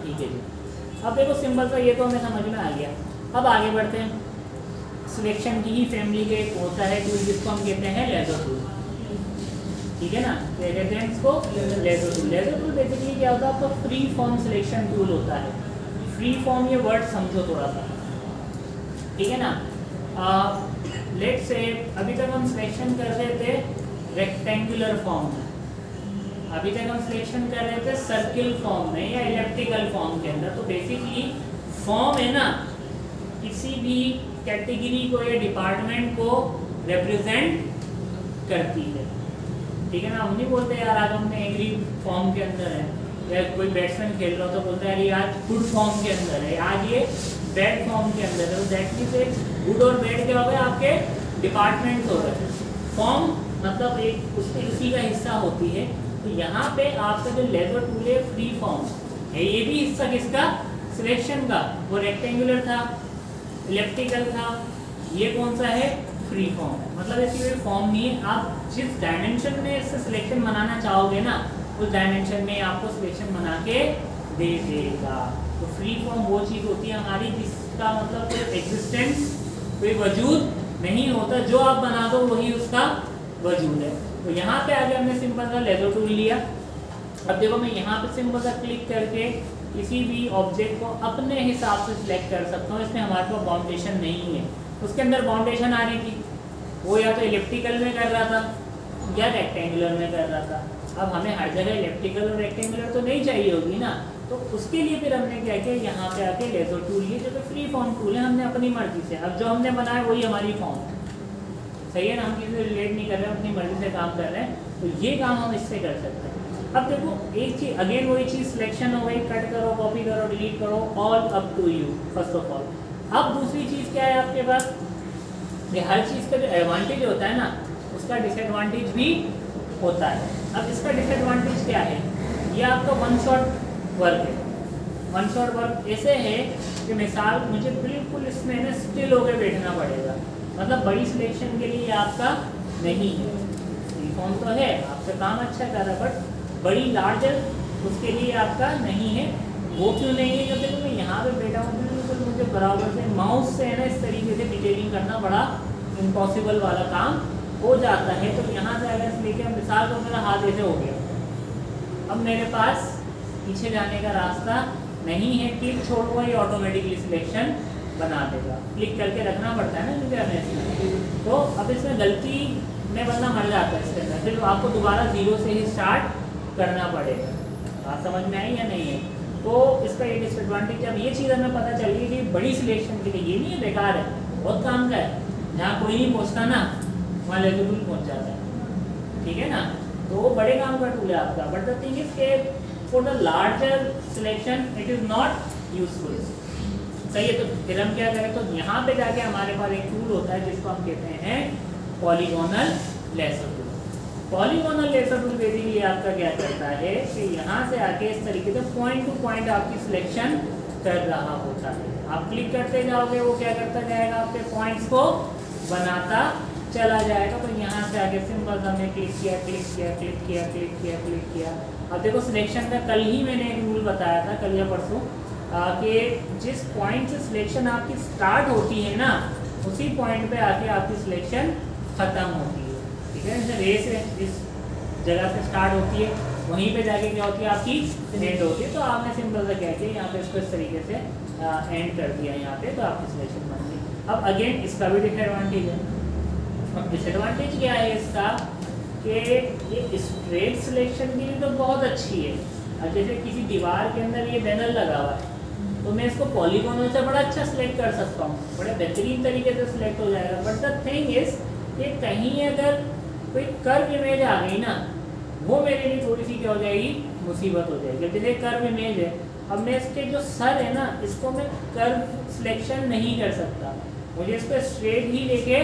ठीक है जी। अब देखो सिंपल सा ये तो हमें समझ में आ गया। अब आगे बढ़ते हैं। सिलेक्शन की ही फैमिली के एक होता है टूल जिसको हम कहते हैं लेजर टूल, ठीक है ना। क्या कहते हैं इसको? Lasso tool. Lasso tool basically क्या होता है? आपका फ्री फॉर्म सिलेक्शन टूल होता है। फ्री फॉर्म ये वर्ड समझो थोड़ा सा, ठीक है ना। लेट्स से अभी तक हम सिलेक्शन कर रहे थे रेक्टेंगुलर फॉर्म में, अभी तक हम सिलेक्शन कर रहे थे सर्किल फॉर्म में या इलेप्टिकल फॉर्म के अंदर। तो बेसिकली फॉर्म है ना, किसी भी कैटेगरी को या डिपार्टमेंट को रिप्रेजेंट करती है, ठीक है ना। हम नहीं बोलते यार आज हमने एग्री फॉर्म के अंदर है, या कोई बैट्समैन खेल रहा हो तो बोलता है यार गुड फॉर्म के अंदर है, आज ये बैड फॉर्म के अंदर है। तो दैट मीन्स गुड और बैड क्या हो गए? आपके डिपार्टमेंट्स हो गए। फॉर्म मतलब एक उसके उसी का हिस्सा होती है। तो यहाँ पे आपका जो लेजर टूल है फ्री फॉर्म है, ये भी हिस्सा किसका? सिलेक्शन का। वो रेक्टेंगुलर था, इलेप्टिकल था, ये कौन सा है? फ्री फॉर्म है। मतलब ऐसी कोई फॉर्म नहीं है, आप जिस डायमेंशन में इससे सिलेक्शन बनाना चाहोगे ना, उस डायमेंशन में आपको सिलेक्शन बना के दे देगा। तो फ्री फॉर्म वो चीज़ होती है हमारी जिसका मतलब कोई एग्जिस्टेंस, कोई वजूद नहीं होता, जो आप बना दो वही उसका वजूद है। तो यहाँ पे आगे हमने सिंपल सा लेजर टूल लिया। अब देखो मैं यहाँ पे सिंपल सा क्लिक करके किसी भी ऑब्जेक्ट को अपने हिसाब से सिलेक्ट कर सकता हूँ। इसमें हमारे पास बाउंडेशन नहीं है। उसके अंदर बाउंडेशन आ रही थी, वो या तो इलेप्टिकल में कर रहा था या रेक्टेंगुलर में कर रहा था। अब हमें हर जगह इलेप्टिकल और रेक्टेंगुलर तो नहीं चाहिए होगी ना, तो उसके लिए फिर हमने क्या किया, यहाँ पे आके लेजर टूल लिए, जो कि फ्री फॉर्म टूल है। हमने अपनी मर्जी से, अब जो हमने बनाया वही हमारी फॉर्म है, सही है ना। हम किसी से रिलेट नहीं कर रहे हैं, अपनी मर्जी से काम कर रहे हैं। तो ये काम हम इससे कर सकते हैं। अब देखो एक चीज़, अगेन वही चीज़, सिलेक्शन हो गई, कट करो, कॉपी करो, डिलीट करो, all up to you first of all. अब दूसरी चीज़ क्या है आपके पास, ये हर चीज़ का जो एडवांटेज होता है ना, उसका डिसएडवांटेज भी होता है। अब इसका डिसएडवांटेज क्या है? ये आपका वन शॉट वर्क है। वन शॉट वर्क ऐसे है कि मिसाल मुझे बिल्कुल इसमें ना स्टिल होकर बैठना पड़ेगा, मतलब बड़ी सिलेक्शन के लिए आपका नहीं है। फॉर्म तो है, आपका काम अच्छा कर रहा है, बट बड़ी लार्जर उसके लिए आपका नहीं है। वो क्यों नहीं है? जब देखो मैं यहाँ पे बैठा हूँ, बिल्कुल मुझे बराबर से माउस से है ना इस तरीके से डिटेलिंग करना बड़ा इम्पॉसिबल वाला काम हो जाता है। तो यहाँ से अगर लेके मिसाल तो मेरा हाथ ऐसे हो गया, अब मेरे पास पीछे जाने का रास्ता नहीं है। क्लिक छोड़ो, ये ऑटोमेटिकली सिलेक्शन बना देगा। क्लिक करके रखना पड़ता है ना मुझे हमें। तो अब इसमें गलती में बंदा मर जाता है इसके अंदर, फिर आपको दोबारा जीरो से ही स्टार्ट करना पड़ेगा। बात समझ में आई या नहीं है? तो इसका ये डिसएडवांटेज, जब ये चीज़ हमें पता चल गई कि बड़ी सिलेक्शन के लिए ये नहीं है, बेकार है, बहुत काम का है, जहाँ कोई नहीं पहुँचता ना वहाँ लेजर टूल पहुँच जाता है, ठीक है ना। तो वो बड़े काम का टूल है आपका। बट द थिंग इज के for the larger selection it is not useful, सही है। तो फिर हम क्या करें, तो यहाँ पे जाके हमारे पास एक टूल होता है जिसको हम कहते हैं polygonal lasso tool. Polygonal lasso tool basically आपका क्या करता है कि यहाँ से आके इस तरीके से पॉइंट टू पॉइंट आपकी सिलेक्शन कर रहा होता है। आप क्लिक करते जाओगे, वो क्या करता जाएगा, आपके पॉइंट्स को बनाता चला जाएगा। तो यहाँ से आगे सिंपल हमने क्लिक किया, क्लिक किया, क्लिक किया, क्लिक किया, क्लिक किया। अब देखो सिलेक्शन का कल ही मैंने एक रूल बताया था, कल या परसों, कि जिस पॉइंट से सिलेक्शन आपकी स्टार्ट होती है ना, उसी पॉइंट पे आके आपकी सिलेक्शन खत्म होती है, ठीक है। जैसे रेस है, इस जगह से स्टार्ट होती है, वहीं पे जाके क्या होती है, आपकी एंड होती है। तो आपने सिंपल सा क्या किया, यहाँ पे इसको इस तरीके से एंड कर दिया यहाँ पे, तो आपकी सिलेक्शन बन गई। अब अगेन इसका भी डिसएडवांटेज है। अब डिसएडवांटेज क्या है इसका कि ये स्ट्रेट सिलेक्शन के लिए तो बहुत अच्छी है। अब जैसे किसी दीवार के अंदर ये बैनर लगा हुआ है, तो मैं इसको पॉलीगोनल से बड़ा अच्छा सिलेक्ट कर सकता हूँ, बड़े बेहतरीन तरीके से सिलेक्ट हो जाएगा। बट द थिंग इज कि कहीं अगर कोई कर्व इमेज आ गई ना, वो मेरे लिए थोड़ी सी क्या हो जाएगी, मुसीबत हो जाएगी। जैसे कर्व इमेज है, अब मैं इसके जो सर है ना, इसको मैं कर्व सिलेक्शन नहीं कर सकता, मुझे इसको स्ट्रेट ही लेके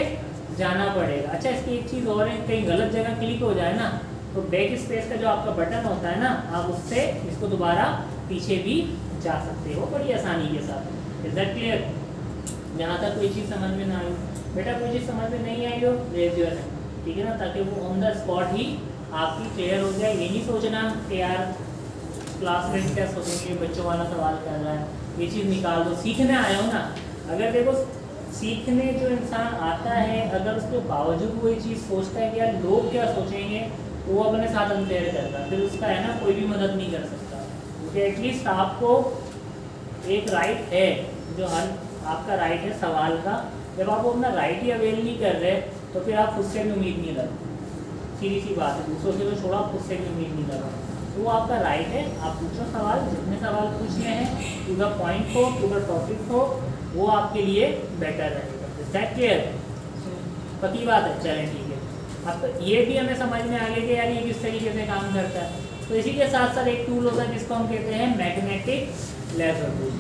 जाना पड़ेगा। अच्छा, इसकी एक चीज़ और है, कहीं गलत जगह क्लिक हो जाए ना, तो बैक स्पेस का जो आपका बटन होता है ना, आप उससे इसको दोबारा पीछे भी जा सकते हो बड़ी आसानी के साथ। Is that clear? जहाँ तक कोई चीज़ समझ में ना आई बेटा, कोई चीज़ समझ में नहीं आई हो रेज योर हैंड, ठीक है ना, ताकि वो ऑन द स्पॉट ही आपकी क्लियर हो जाए। ये नहीं सोचना कि यार क्लासमेट क्या सोचेंगे, बच्चों वाला सवाल कर रहा है, ये चीज़ निकाल दो। सीखने आए हो ना, अगर देखो सीखने जो इंसान आता है अगर उसके बावजूद वो ये चीज़ सोचता है कि यार लोग क्या सोचेंगे, तो वो अपने साथ अनफेयर करता है, फिर उसका है ना कोई भी मदद नहीं कर सकता। क्योंकि एटलीस्ट आपको एक राइट है, जो हर आपका राइट है सवाल का, जब आप अपना राइट ही अवेल नहीं कर रहे तो फिर आप खुद से भी उम्मीद नहीं लगा। सीधी सी बात है, दूसरों से तो छोड़ा, खुद से भी उम्मीद नहीं लगा। तो वो आपका राइट है, आप पूछो सवाल, जितने सवाल पूछने हैं टू द पॉइंट हो, टू द टॉपिक हो, वो आपके लिए बेटर रहेगा। Is that clear? पक्की बात है, चलें ठीक है। अब तो ये भी हमें समझ में आ गया कि यार ये किस तरीके से काम करता है। तो इसी के साथ साथ एक टूल होता है जिसको हम कहते हैं मैग्नेटिक लेजर टूल।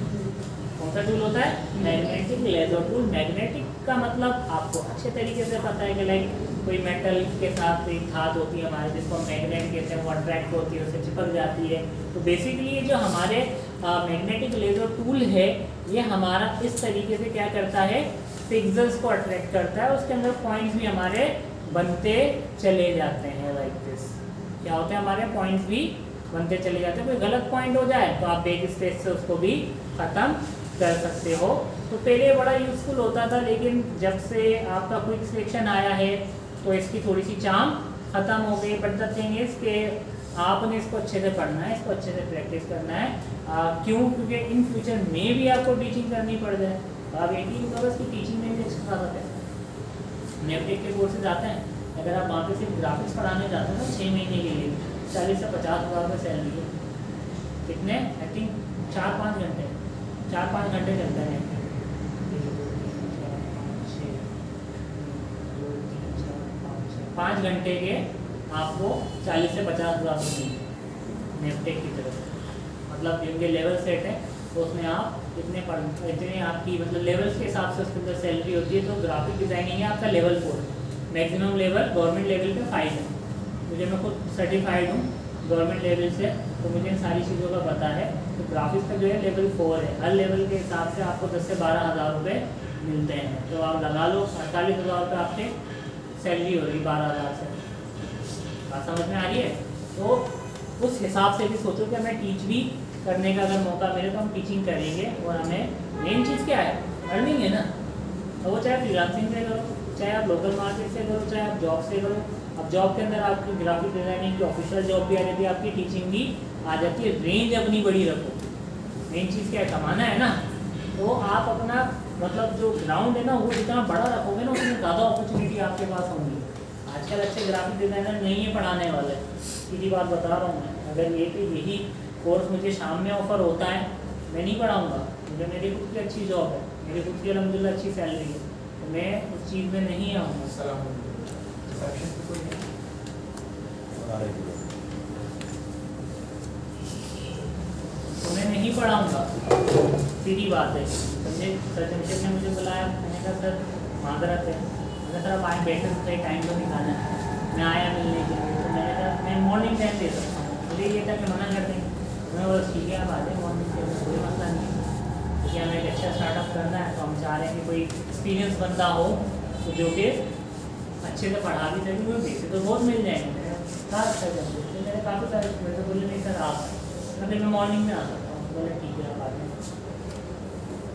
कौन सा टूल होता है? Magnetic laser tool. मैग्नेटिक का मतलब आपको अच्छे तरीके से पता है कि लाइक कोई मेटल के साथ एक धात होती है हमारे, जिसको हम मैग्नेट कहते हैं, वो अट्रैक्ट होती है, उससे चिपक जाती है। तो बेसिकली ये जो हमारे मैग्नेटिक लेजर टूल है, ये हमारा इस तरीके से क्या करता है, पिक्सेल्स को अट्रैक्ट करता है, उसके अंदर पॉइंट्स भी हमारे बनते चले जाते हैं लाइक दिस। क्या होते हैं हमारे पॉइंट्स भी बनते चले जाते हैं। कोई गलत पॉइंट हो जाए तो आप बैक स्पेस से उसको भी ख़त्म कर सकते हो। तो पहले बड़ा यूज़फुल होता था, लेकिन जब से आपका क्विक सिलेक्शन आया है तो इसकी थोड़ी सी चाम ख़त्म हो गई। बट द थिंग इज़ कि आपने इसको अच्छे से पढ़ना है, इसको अच्छे से प्रैक्टिस करना है। क्यों? क्योंकि इन फ्यूचर में भी आपको टीचिंग करनी पड़ जाए। आप एक ही मतलब इसकी टीचिंग में भी एक्स्ट्रा जाते हैं। नेपटेक के कोर्सेज आते हैं, अगर आप वहाँ पे सिर्फ ग्राफिक्स पढ़ाने जाते हैं ना 6 महीने के लिए 40 से 50 हज़ार रुपये सैलरी है। कितने? आई थिंक 4-5 घंटे, 4-5 घंटे चलता है। 5 घंटे के आपको 40 से 50 हज़ार रुपये नेपटेक की तरफ से। मतलब जिनके लेवल सेट है तो उसमें आप इतने आपकी मतलब लेवल्स के हिसाब से उसके अंदर सैलरी होती है। तो ग्राफिक डिज़ाइनिंग है आपका level 4, maximum level government level पे 5 है। मुझे मैं खुद सर्टिफाइड हूँ गवर्नमेंट लेवल से, तो मुझे इन सारी चीज़ों का पता है। तो ग्राफिक्स का जो है लेवल 4 है, हर लेवल के हिसाब से आपको 10 से 12 हज़ार रुपये मिलते हैं। तो आप लगा लो 48 हज़ार रुपये आपके सैलरी हो रही 12 हज़ार से। बात समझ में आ रही है? तो उस हिसाब से भी सोचो कि हमें टीच भी करने का अगर मौका मिले तो हम टीचिंग करेंगे। और हमें मेन चीज़ क्या है? अर्निंग है ना। तो वो चाहे फ्रीलांसिंग से करो, चाहे आप लोकल मार्केट से करो, चाहे आप जॉब से करो। अब जॉब के अंदर आपकी ग्राफिक डिज़ाइनिंग की ऑफिशियल जॉब भी आ जाती है, आपकी टीचिंग भी आ जाती है। रेंज अपनी बड़ी रखो। मेन चीज़ क्या है? कमाना है ना। तो आप अपना मतलब जो ग्राउंड है ना वो जितना बड़ा रखोगे ना उतनी ज़्यादा अपॉर्चुनिटी आपके पास होंगी। आजकल अच्छे ग्राफिक डिज़ाइनर नहीं है पढ़ाने वाले, सीधी बात बता रहा हूँ मैं। अगर यही कोर्स मुझे शाम में ऑफर होता है, मैं नहीं पढ़ाऊँगा। मुझे मेरी खुद की अच्छी जॉब है, मेरी खुद की अल्हम्दुलिल्लाह अच्छी सैलरी है, तो मैं उस चीज़ में नहीं आऊँगा। तो मैं नहीं पढ़ाऊँगा, सीधी बात है। समझे? सर जमशेद ने मुझे बुलाया, मैंने कहा सर माजरत है, मैंने सर आप आए बैठे तो टाइम तो निकालना है। मैं आया मिलने के लिए, तो मैंने कहा मैं मॉर्निंग टाइम दे सकता हूँ। मुझे ये था कि मना कर देंगे, मैं बस ठीक है आप आ जाए मॉर्निंग टाइम में, कोई मसला नहीं है। क्योंकि हमें एक अच्छा स्टार्टअप करना है, तो हम चाह रहे हैं कि कोई एक्सपीरियंस बंदा हो तो जो कि अच्छे से पढ़ा भी सके। मुझे पैसे तो बहुत मिल जाएंगे। मैंने कहा अच्छा जब मेरे काफ़ी सारे स्टूडेंट तो बोले नहीं सर आप, फिर मैं मॉर्निंग में आ सकता हूँ। बोले ठीक है आप आ जाए,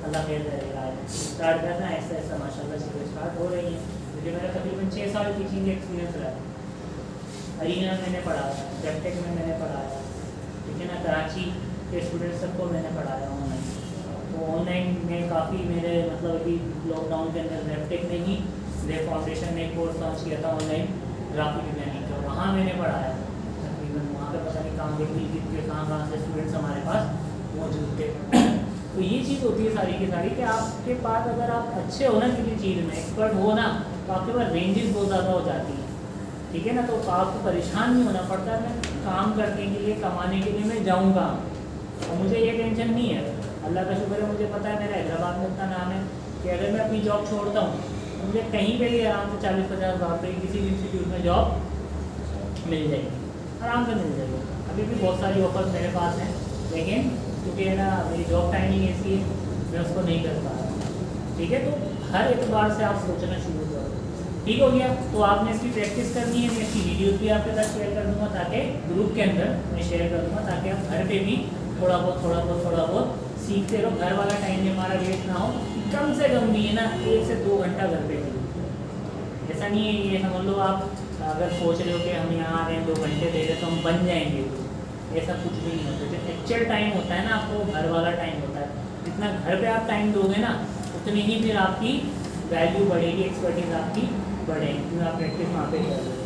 अल्लाह खैर रहेगा। स्टार्ट करना है ऐसा ऐसा माशाल्लाह चीज़ें स्टार्ट हो रही हैं। मुझे मेरा तकरीबन 6 साल टीचिंग एक्सपीरियंस रहा है। अरीना में मैंने पढ़ाया, जेपटेक में मैंने पढ़ाया, ठीक है ना, कराची के स्टूडेंट सबको मैंने पढ़ाया ऑनलाइन। तो ऑनलाइन में काफ़ी मेरे मतलब अभी लॉकडाउन के अंदर जेपटेक में ही मेरे फाउंडेशन में एक कोर्स लॉन्च किया था ऑनलाइन ग्राफिक डिज़ाइनिंग का, वहाँ मैंने पढ़ाया तकरीबन। वहाँ पर पता नहीं कहाँ देखी के कहाँ से स्टूडेंट्स हमारे पास मौजूद थे। तो ये चीज़ होती है सारी की सारी कि आपके पास अगर आप अच्छे हो ना किसी चीज़ में, एक्सपर्ट हो ना, तो आपके पास रेंजेस बहुत ज़्यादा हो जाती हैं, ठीक है ना। तो आपको परेशान नहीं होना पड़ता। मैं काम करने के लिए, कमाने के लिए मैं जाऊँगा और मुझे ये टेंशन नहीं है। अल्लाह का शुक्र है, मुझे पता है मेरा हैदराबाद में इतना नाम है कि अगर मैं अपनी जॉब छोड़ता हूँ तो मुझे कहीं पे भी आराम से 40-50 हज़ार रुपये किसी भी इंस्टीट्यूट में जॉब मिल जाएगी, आराम से मिल जाएगी। अभी भी बहुत सारी ऑफर्स मेरे पास हैं, लेकिन क्योंकि है ना मेरी जॉब टाइमिंग ऐसी है मैं उसको नहीं कर पा रहा, ठीक है, तो हर एतबार से आप सोचना शुरू करो। ठीक हो गया, तो आपने इसकी प्रैक्टिस करनी है। मैं इसकी वीडियोस भी आपके साथ शेयर कर दूंगा, ताकि ग्रुप के अंदर मैं शेयर कर दूंगा, ताकि आप घर पे भी थोड़ा बहुत सीखते रहो। घर वाला टाइम में हमारा वेस्ट ना हो, कम से कम भी है ना 1 से 2 घंटा घर पे भी। ऐसा नहीं है ये समझ लो आप अगर सोच रहे हो कि हम यहाँ आ रहे हैं 2 घंटे दे रहे तो हम बन जाएंगे, ऐसा कुछ भी नहीं होता। जो एक्चुअल टाइम होता है ना आपको घर वाला टाइम होता है, जितना घर पे आप टाइम दोगे ना उतनी ही फिर आपकी वैल्यू बढ़ेगी, एक्सपर्टीज आपकी बढ़ेगी, क्योंकि आप प्रैक्टिस वहाँ पे कर रहे हो।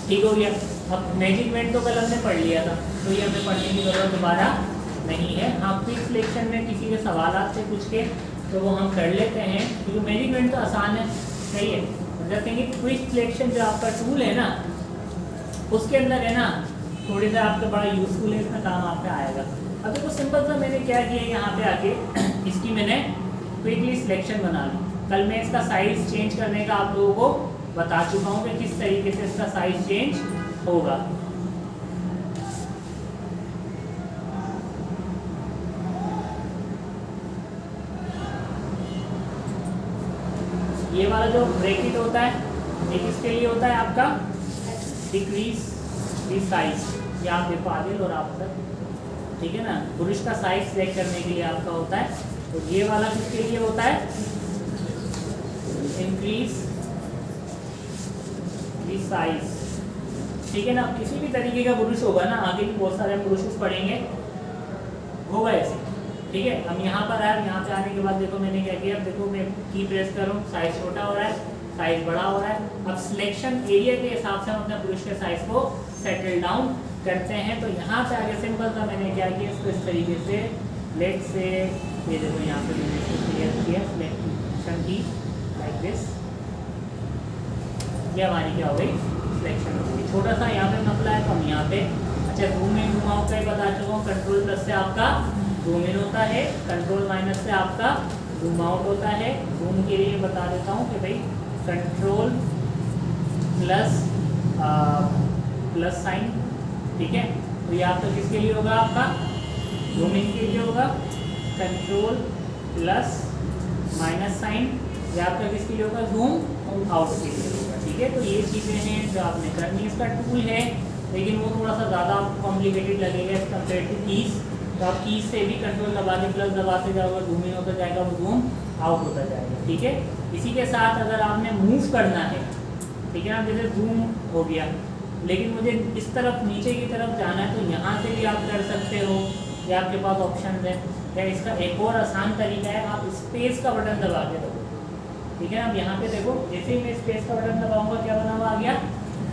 ठीक हो गया। अब मैनेजमेंट तो कल हमने पढ़ लिया था, तो ये हमें पढ़ने की जरूरत दोबारा नहीं है। हाँ, क्विक सिलेक्शन में किसी के सवाल से पूछ के तो वो हम कर लेते हैं, क्योंकि मैनेजमेंट तो आसान है, सही है। मतलब क्विक सिलेक्शन जो आपका टूल है ना, उसके अंदर है ना थोड़ी सा आपका बड़ा यूजफुल है, इसमें काम आपका आएगा। अब देखो सिंपल सा मैंने क्या किया, यहाँ पे आके इसकी मैंने क्विकली सिलेक्शन बना ली। कल मैं इसका साइज चेंज करने का आप लोगों को बता चुका हूँ कि किस तरीके से इसका साइज चेंज होगा। ये वाला जो ब्रैकेट होता है ये किसके लिए होता है आपका, डिक्रीज द साइज। ये आप देखो आगे और आप तक, ठीक है ना, ब्रश का साइज सेलेक्ट करने के लिए आपका होता है। तो ये वाला किसके लिए होता है, इंक्रीज द साइज। ठीक है ना, किसी भी तरीके का ब्रश होगा ना, आगे भी बहुत सारे हम ब्रशेस पढ़ेंगे, होगा ऐसे। ठीक है, हम यहाँ पर आए, यहाँ पे आने के बाद देखो मैंने क्या किया, देखो मैं की प्रेस करूँ, साइज छोटा हो रहा है, साइज बड़ा हो रहा है। अब सिलेक्शन एरिया के हिसाब से हम अपने ब्रश के साइज को सेटल डाउन करते हैं। तो यहाँ पे आगे सिंपल सा मैंने क्या किया, इसको इस तरीके से लेट से ये देखो यहाँ पे मैंने इसको क्लियर किया, सिलेक्शन की लाइक दिस। ये हमारी क्या हो गई, सिलेक्शन हो गई। छोटा सा यहाँ पे मसला है, तो हम यहाँ पे अच्छा जूम इन जूम आउट का ही बता चुका हूँ। कंट्रोल प्लस से आपका जूम इन होता है, कंट्रोल माइनस से आपका जूम आउट होता है। जूम के लिए बता देता हूँ कि भाई कंट्रोल प्लस साइन, ठीक है। तो ये आपका किसके लिए होगा, आपका जूम इन के लिए होगा। कंट्रोल प्लस माइनस साइन ये आपका किसके लिए होगा, जूम आउट के लिए होगा। ठीक है, तो ये चीज़ें हैं जो आपने करनी। इसका टूल है लेकिन वो थोड़ा सा ज़्यादा कॉम्प्लिकेटेड लगेगा एज कम्पेयर टू कीज। तो आप कीज से भी कंट्रोल दबा के प्लस दबाते जाओगे, जूम इन होता जाएगा, वो जूम आउट होता जाएगा। ठीक है, इसी के साथ अगर आपने मूव करना है, ठीक है ना, जैसे जूम हो गया लेकिन मुझे इस तरफ नीचे की तरफ जाना है, तो यहाँ से भी आप कर सकते हो, ये आपके पास ऑप्शन है। या इसका एक और आसान तरीका है, आप स्पेस का बटन दबा के दो। ठीक है, अब यहाँ पे देखो जैसे ही मैं स्पेस का बटन दबाऊंगा क्या बना हुआ आ गया,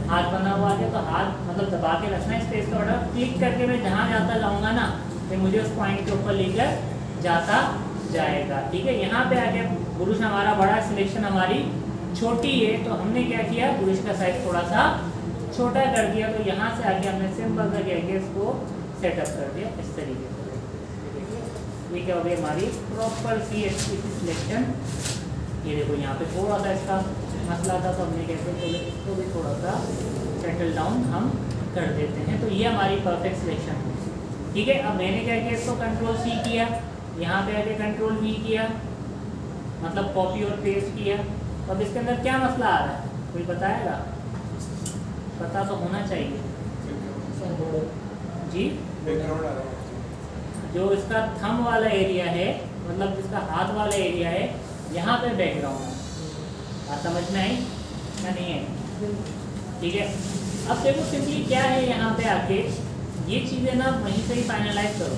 हाथ बना हुआ आ गया। तो हाथ मतलब दबा के रखना है स्पेस का बटन, क्लिक करके मैं जहाँ जाता जाऊँगा ना तो मुझे उस पॉइंट के ऊपर लेकर जाता जाएगा। ठीक है, यहाँ पे आके ब्रश हमारा बड़ा, सिलेक्शन हमारी छोटी है, तो हमने क्या किया, ब्रश का साइज थोड़ा सा छोटा कर दिया। तो यहाँ से आके हमने सिंपल सा क्या किया, इसको सेटअप कर दिया इस तरीके से। ये क्या हो गई हमारी प्रॉपर सी सिलेक्शन। ये देखो यहाँ पे थोड़ा सा इसका मसला था, तो हमने कैसे तो इसको भी थोड़ा सा सेटल डाउन हम कर देते हैं। तो ये हमारी परफेक्ट सिलेक्शन है। ठीक है, अब मैंने क्या किया, इसको कंट्रोल सी किया, यहाँ पे आके कंट्रोल वी किया, मतलब कॉपी और पेस्ट किया। तो अब इसके अंदर क्या मसला आ रहा है, कोई बताएगा, पता तो होना चाहिए जी। जो इसका थंब वाला एरिया है, मतलब जिसका हाथ वाला एरिया है, यहाँ पे बैकग्राउंड है। समझ में आई या नहीं है? ठीक है, अब देखो सिंपली क्या है, यहाँ पे आके ये चीज़ें ना वहीं से ही फाइनलाइज करो।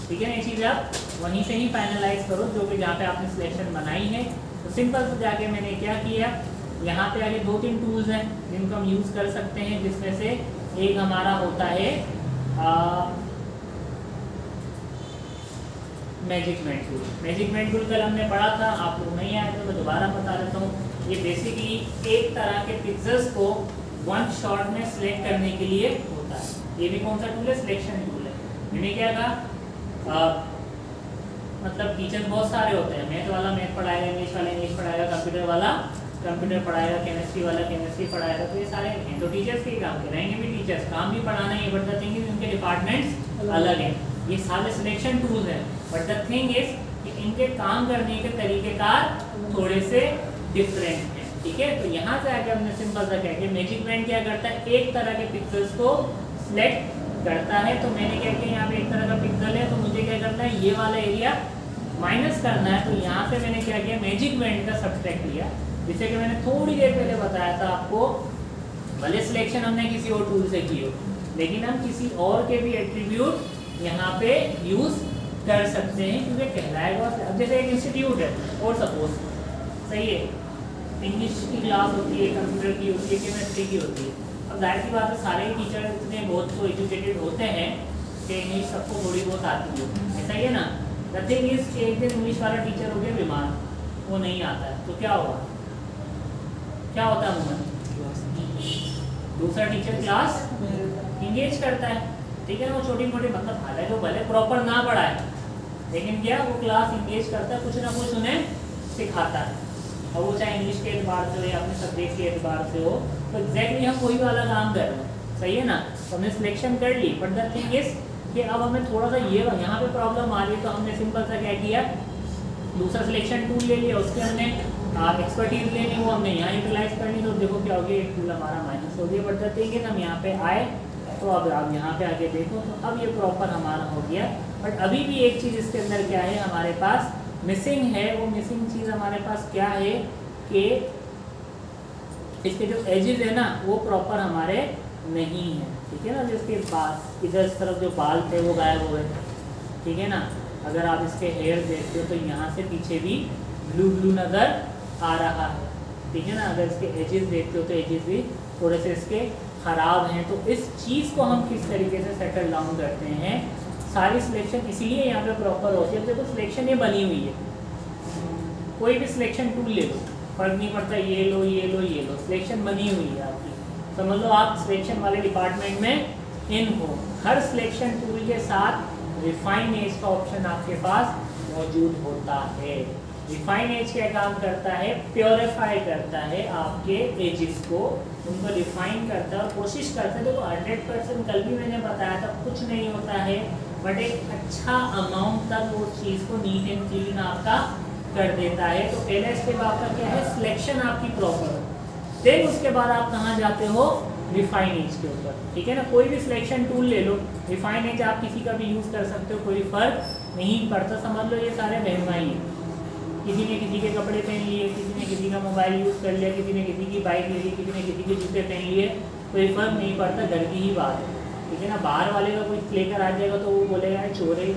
ठीक है ना, ये चीज़ें आप वहीं से ही फाइनलाइज करो, जो कि जहाँ पे आपने सिलेक्शन बनाई है। तो सिंपल से जाके मैंने क्या किया, यहाँ पे आगे 2-3 टूल्स हैं जिनको हम यूज़ कर सकते हैं, जिसमें से एक हमारा होता है मैजिकमेंट टूल। मैजिकमेंट टूल कल हमने पढ़ा था, आप लोग नहीं आए तो मैं दोबारा बता देता हूँ। ये बेसिकली एक तरह के पिक्चर्स को वन शॉट में सिलेक्ट करने के लिए होता है। ये भी कौन सा टूल है, सिलेक्शन टूल है। मैंने क्या कहा, मतलब टीचर्स बहुत सारे होते हैं, मैथ वाला मैथ पढ़ाएगा, इंग्लिश वाला इंग्लिश पढ़ाएगा, कंप्यूटर वाला कंप्यूटर पढ़ाएगा, केमिस्ट्री वाला केमिस्ट्री पढ़ाएगा। तो ये सारे हैं, तो टीचर्स के काम रहेंगे भी, टीचर्स काम भी पढ़ाना है, बट द थिंग इज उनके डिपार्टमेंट्स अलग हैं। ये सारे सिलेक्शन टूल्स हैं, बट द थिंग इज कि इनके काम करने के तरीकेकार थोड़े से डिफरेंट हैं, ठीक है। तो यहाँ से आके हमने सिंपल सा कह के मैजिक बैंड क्या करता है, एक तरह के पिक्सल्स को सिलेक्ट करता है। तो मैंने क्या किया, यहाँ पे एक तरह का पिक्सल है, तो मुझे क्या करना है, ये वाला एरिया माइनस करना है। तो यहाँ पे मैंने क्या किया, मैजिक बैंड का सब्ट्रैक्ट लिया, जिसे कि मैंने थोड़ी देर पहले बताया था आपको। भले सिलेक्शन हमने किसी और टूल से की हो, लेकिन हम किसी और के भी एट्रीब्यूट यहाँ पे यूज कर सकते हैं, क्योंकि कहलाएगा। अब जैसे एक इंस्टीट्यूट है, और सपोज सही है, इंग्लिश की क्लास होती है, कंप्यूटर की होती है, केमिस्ट्री की होती है। अब जाहिर सी बात है, सारे ही टीचर इतने बहुत तो एजुकेटेड होते हैं कि इंग्लिश सबको थोड़ी बहुत आती है, ऐसा ही है ना। द थिंग इज, एक दिन इंग्लिश वाला टीचर हो गया बीमार, वो नहीं आता है, तो क्या होगा, क्या होता है मोहन, दूसरा टीचर क्लास इंगेज करता है, ठीक है ना। वो छोटी मोटी, मतलब हालांकि वो भले प्रॉपर ना पढ़ाए, लेकिन क्या वो क्लास इंगेज करता है, कुछ ना कुछ उन्हें सिखाता है। और वो चाहे इंग्लिश के एतबार से हो या अपने सब्जेक्ट के एतबार से हो, तो एग्जैक्टली हम वही वाला काम कर रहे हैं, सही है ना। तो हमने सिलेक्शन कर ली, बट द थिंग इज कि अब हमें थोड़ा सा ये यहाँ पे प्रॉब्लम आ रही है। तो हमने सिंपल सा क्या किया, दूसरा सिलेक्शन टूल ले लिया, उसके हमने एक्सपर्टीज लेनी, वो हमने यहाँ यूटिलाइज करनी। तो देखो क्या हो गया, एक टूल हमारा माइनस हो गया, बट द थिंग इज हम यहाँ पे आए, तो अब आप यहाँ पे आके देखो, तो अब ये प्रॉपर हमारा हो गया। बट अभी भी एक चीज़ इसके अंदर क्या है, हमारे पास मिसिंग है। वो मिसिंग चीज़ हमारे पास क्या है कि इसके जो एजेस है ना, वो प्रॉपर हमारे नहीं है, ठीक है ना। जिसके पास इधर इस तरफ जो बाल थे वो गायब हो गए, ठीक है ना। अगर आप इसके हेयर देखते हो, तो यहाँ से पीछे भी ब्लू ब्लू नज़र आ रहा है, ठीक है ना। अगर इसके एजेस देखते हो, तो एजेस भी थोड़े से इसके ख़राब हैं। तो इस चीज़ को हम किस तरीके से सेटल डाउन करते हैं, सारी सिलेक्शन इसीलिए यहाँ पे प्रॉपर होती है। देखो सिलेक्शन ये बनी हुई है, कोई भी सिलेक्शन टूल ले लो, फर्क नहीं पड़ता, ये लो ये लो ये लो, सिलेक्शन बनी हुई है आपकी। समझ लो आप सिलेक्शन वाले डिपार्टमेंट में इन हो, हर सिलेक्शन टूल के साथ रिफाइन एज का ऑप्शन आपके पास मौजूद होता है। रिफाइन एज क्या काम करता है, प्योरीफाई करता है आपके एजेस को, उनको रिफाइन करता है और कोशिश करता है। देखो 100% कल भी मैंने बताया था, कुछ नहीं होता है, बट एक अच्छा अमाउंट तक वो चीज़ को नीट एंड क्लीन आपका कर देता है। तो पहले स्टेप आपका क्या है, सिलेक्शन आपकी प्रॉपर, देन उसके बाद आप कहाँ जाते हो, रिफाइन एज के ऊपर, ठीक है ना। कोई भी सिलेक्शन टूल ले लो, रिफाइन एज आप किसी का भी यूज़ कर सकते हो, कोई फर्क नहीं पड़ता। समझ लो ये सारे बहन भाई हैं, किसी ने किसी के कपड़े पहन लिए, किसी ने किसी का मोबाइल यूज़ कर लिया, किसी ने किसी की बाइक ले ली, किसी ने किसी के जूते पहन लिए, कोई फर्क नहीं पड़ता, घर की ही बात है, ठीक है ना। बाहर वाले का कुछ लेकर आ जाएगा तो वो बोलेगा चोर है,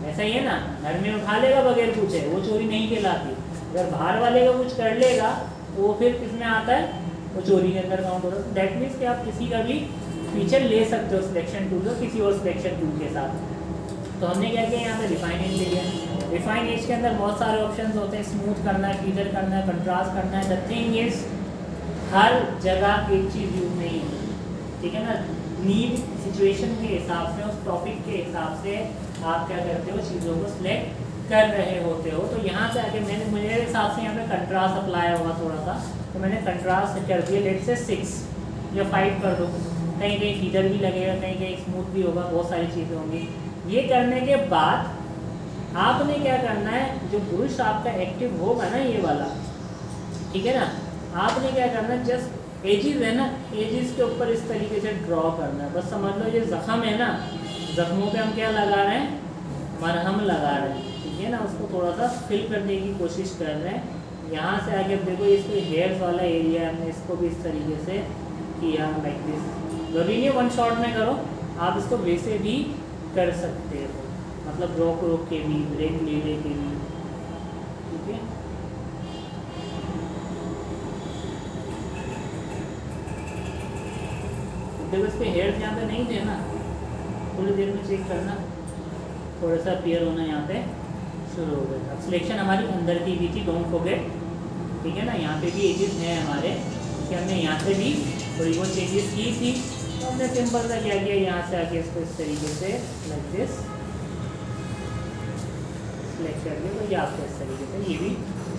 ऐसा ही है ना। घर में उठा लेगा बगैर पूछे, वो चोरी नहीं कहलाती। अगर बाहर वाले का कुछ कर लेगा, तो वो फिर किसमें आता है, वो चोरी के अंदर काउंट होता है। दैट मीन्स कि आप किसी का भी फीचर ले सकते हो सिलेक्शन टूल को किसी और सिलेक्शन टूल के साथ। तो हमने क्या किया, यहाँ पे रिफाइन एज ले लिया। रिफाइन एज के अंदर बहुत सारे ऑप्शंस होते हैं, स्मूथ करना है, फीदर करना है, कंट्रास्ट करना है। द थिंग इज हर जगह एक चीज़ यूज नहीं होती, ठीक है ना। नीड सिचुएशन के हिसाब से, उस टॉपिक के हिसाब से आप क्या करते हो, चीज़ों को सिलेक्ट कर रहे होते हो। तो यहाँ से आके मैंने, मेरे हिसाब से यहाँ पे कंट्रास्ट अप्लाई होगा थोड़ा सा, तो मैंने कंट्रास्ट कर दिया, लेट से 6 या 5 कर दो। कहीं कहीं फीदर भी लगेगा, कहीं कहीं स्मूथ भी होगा, बहुत सारी चीज़ें होंगी। ये करने के बाद आपने क्या करना है, जो ब्रश आपका एक्टिव होगा ना, ये वाला, ठीक है ना, आपने क्या करना है, जस्ट एजिस है ना, एजिस के ऊपर इस तरीके से ड्रॉ करना है। बस समझ लो ये जख्म है ना, जख्मों पे हम क्या लगा रहे हैं, मरहम लगा रहे हैं, ठीक है ना। उसको थोड़ा सा फिल करने की कोशिश कर रहे हैं। यहाँ से आगे देखो, इसको हेयर्स वाला एरिया हमने इसको भी इस तरीके से किया, लाइक दिस। जरूरी नहीं वन शॉट में करो, आप इसको वैसे भी कर सकते हो, मतलब रोक रोक के भी, ब्रेक ले ले के भी, ठीक है। देखो इसके हेयर्स यहाँ पे नहीं थे ना, थोड़ी देर में चेक करना, थोड़ा सा अपीयर होना यहाँ पे शुरू हो गया। अब सिलेक्शन हमारी अंदर की भी थी, डोंट फॉरगेट, ठीक है ना। यहाँ पे भी एजेस हैं हमारे, कि हमने यहाँ से भी थोड़ी बहुत चेंजेस की थी। तो हमने सिंपल सा क्या किया, यहाँ से आके इसको इस तरीके से लाइक दिस सिलेक्ट कर दिया, तो ये आपको इस तरीके से ये भी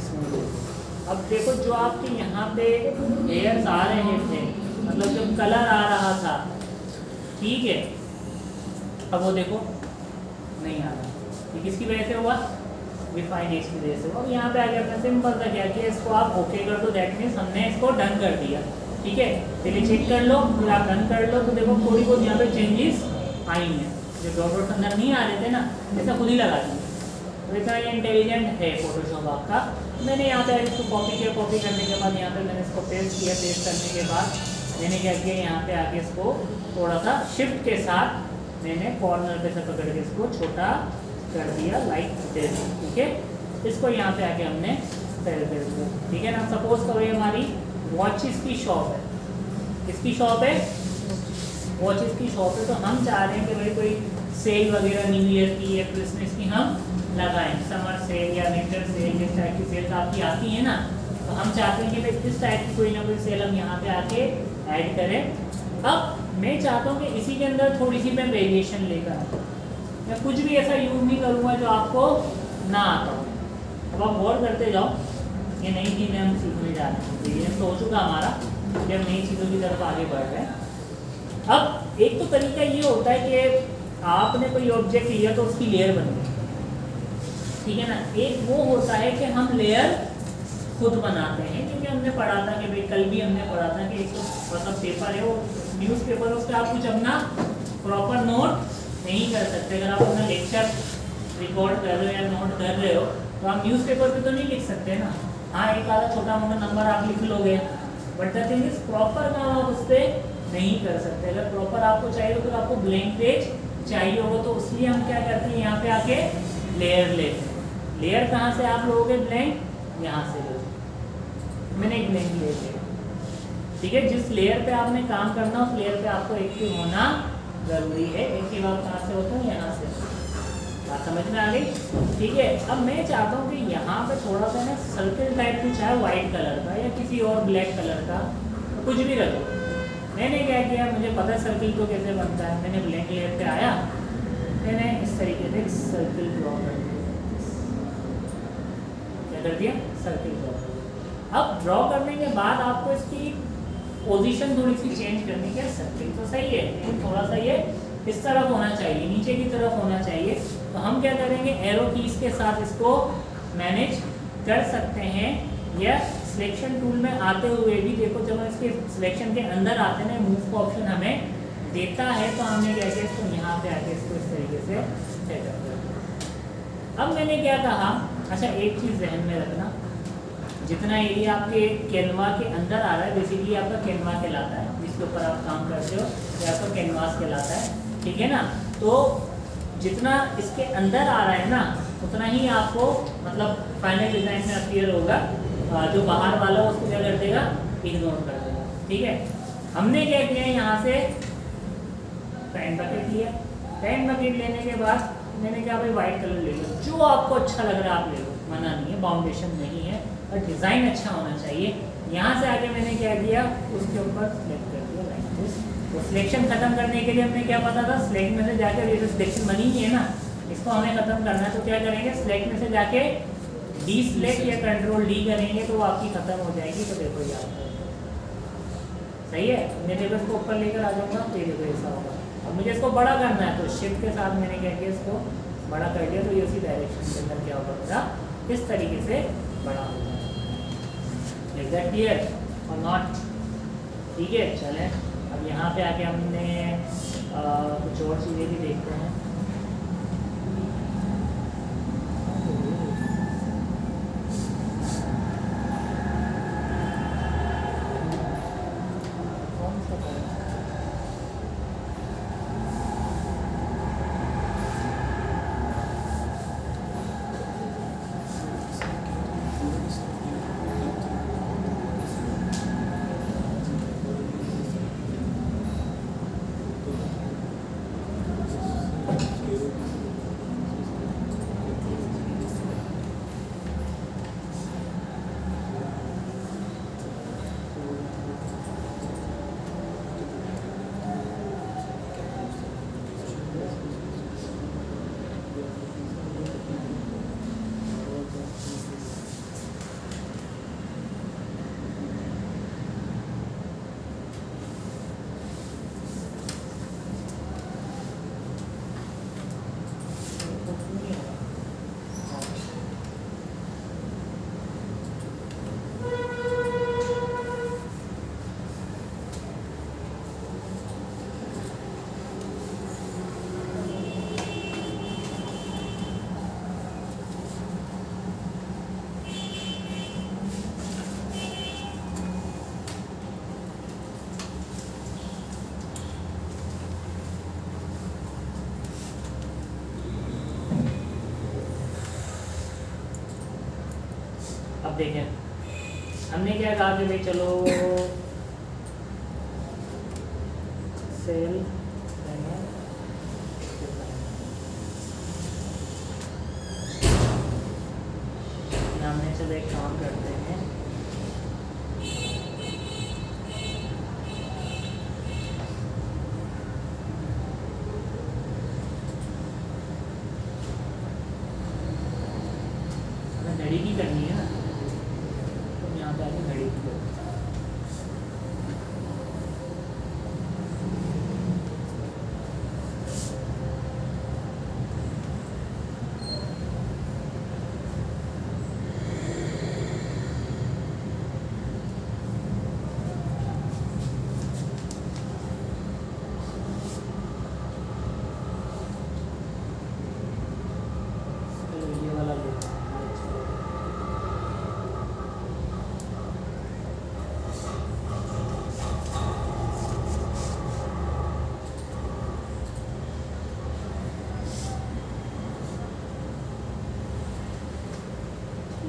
स्मूथ हो गया। अब देखो जो आपके यहाँ पे हेयर्स आ रहे थे, मतलब जब कलर आ रहा था, ठीक है, अब वो देखो नहीं आ रहा, ये किसकी वजह से हुआ, डिफाइंड एज की वजह से हुआ। अब यहाँ पे आगे अपने सिंपल सा क्या किया, इसको आप ओके कर दो, दैट मीन्स हमने इसको डन कर दिया। ठीक है, पहले चेक कर लो फिर आप डन कर लो, तो देखो थोड़ी बहुत यहाँ पे चेंजेस आई हैं, जो डॉट डॉट अंदर नहीं आ रहे थे ना, ऐसा खुद ही लगा दिया। तो इतना ये इंटेलिजेंट है फोटोशॉप आपका। मैंने यहाँ पे इसको कॉपी किया, कॉपी करने के बाद यहाँ पे मैंने इसको पेस्ट किया, पेस्ट करने के बाद मैंने क्या किया, यहाँ पे आके इसको थोड़ा सा शिफ्ट के साथ मैंने कॉर्नर पे से पकड़ के इसको छोटा कर दिया लाइक दिस। ठीक है, इसको यहाँ पे आके हमने सेल कर दिया। ठीक है ना, सपोज करो ये हमारी वॉचेस की शॉप है, किसकी शॉप है, वॉचेस की शॉप है। तो हम चाह रहे हैं कि भाई कोई सेल वगैरह न्यू ईयर की या क्रिसमस की हम लगाएं, समर सेल या विंटर सेल, जिस टाइप की सेल्स आपकी आती है ना, तो हम चाहते हैं कि भाई इस टाइप की कोई ना कोई सेल हम यहाँ पे आके ऐड करें। अब मैं चाहता हूँ कि इसी के अंदर थोड़ी सी मैं वेरिएशन लेकर आऊँ, मैं कुछ भी ऐसा यूज नहीं करूँगा जो आपको ना आता हो। अब आप गौर करते जाओ, ये नई चीज़ें हम सीखने जा रहे हैं, वेरिएंस तो हो चुका हमारा, जब नई चीज़ों की तरफ आगे बढ़ रहे हैं। अब एक तो तरीका ये होता है कि आपने कोई ऑब्जेक्ट लिया तो उसकी लेयर बन गई, ठीक है ना। एक वो होता है कि हम लेयर खुद बनाते हैं, क्योंकि हमने पढ़ा था कि भाई कल भी हमने पढ़ा था कि एक तो मतलब पेपर है वो न्यूज़पेपर है, उस पर आप कुछ अपना प्रॉपर नोट नहीं कर सकते। अगर आप अपना लेक्चर रिकॉर्ड कर रहे हो या नोट कर रहे हो तो आप न्यूज़पेपर पे तो नहीं लिख सकते ना। हाँ, एक आधा छोटा मोटा नंबर आप लिख लोगे, but the thing is proper काम आप उस पर नहीं कर सकते। अगर प्रॉपर आपको चाहिए तो आपको ब्लैंक पेज चाहिए होगा, तो इसलिए हम क्या करते हैं, यहाँ पे आके लेयर लेते हैं। लेयर कहाँ से आप लोगोगे, ब्लैंक यहाँ से लो, मैंने एक ब्लैंक ले लिया। ठीक है, जिस लेयर पे आपने काम करना उस लेयर पे आपको एक्टिव होना जरूरी है। एक्टिव आप कहाँ से होते हो, यहाँ से। बात समझ में आ गई। ठीक है, अब मैं चाहता हूँ कि यहाँ पे थोड़ा सा ना सर्कल टाइप कुछ है, व्हाइट कलर का या किसी और ब्लैक कलर का, तो कुछ भी रखो। मैंने क्या किया, मुझे पता है सर्कल तो कैसे बनता है, मैंने ब्लैंक लेयर पे आया, मैंने इस तरीके से एक सर्कल ड्रॉ कर दिया। क्या कर दिया, सर्कल ड्रॉ कर दिया। अब ड्रॉ करने के बाद आपको इसकी पोजीशन थोड़ी सी चेंज करनी है। सर्कल तो सही है, लेकिन थोड़ा सा ये इस तरफ होना चाहिए, नीचे की तरफ होना चाहिए। तो हम क्या करेंगे, एरो कीज के साथ इसको मैनेज कर सकते हैं, या सिलेक्शन टूल में आते हुए भी देखो, जब हम इसके सिलेक्शन के अंदर आते हैं, मूव का ऑप्शन हमें देता है, तो हमने क्या किया, इसको यहाँ पे आके इसको इस तरीके से सेटअप कर दिया। अब मैंने क्या कहा, अच्छा एक चीज़ ध्यान में रखना, जितना एरिया आपके कैनवा के अंदर आ रहा है बेसिकली आपका कैनवा कहलाता है, जिसके ऊपर आप काम करते हो, या आपका कैनवास कहलाता है। ठीक है ना, तो जितना इसके अंदर आ रहा है ना, उतना ही आपको मतलब फाइनल डिजाइन में अपीयर होगा। जो बाहर वाला उसको क्या कर देगा, इग्नोर कर देगा। ठीक है, हमने क्या किया, यहाँ से पेन बकेट लिया। पेन बकेट लेने के बाद मैंने क्या, भाई व्हाइट कलर ले लो, जो आपको अच्छा लग रहा है आप ले लो, मना नहीं है, बाउंडेशन नहीं है, और डिज़ाइन अच्छा होना चाहिए। यहाँ से आगे मैंने क्या किया, उसके ऊपर सिलेक्ट कर दिया लाइक दिस। तो सिलेक्शन खत्म करने के लिए हमने क्या पता था, सिलेक्ट में से जाके, ये जो सिलेक्शन बनी ही है ना, इसको हमें खत्म करना है, तो क्या करेंगे, सिलेक्ट में से जाके डी सिलेक्ट या कंट्रोल डी करेंगे, तो वो आपकी खत्म हो जाएगी। तो देखो ये आपका सही है, मैं देखो इसको ऊपर लेकर आ जाऊँगा, तो ये देखो ऐसा होगा। अब मुझे इसको बड़ा करना है, तो शिफ्ट के साथ मैंने क्या किया, इसको बड़ा कर दिया, तो ये उसी डायरेक्शन के अंदर क्या होगा, मेरा इस तरीके से बड़ा हो जाएगा। Is that clear or not? ठीक है, चलें अब यहाँ पे आके हमने कुछ और चीज़ें भी देखते हैं। अब देखें, हमने क्या कहा कि भाई चलो सेल हमने, चलो एक काम करते हैं, हमें घड़ी की करनी है ना, तो यहाँ पे आगे घड़ी की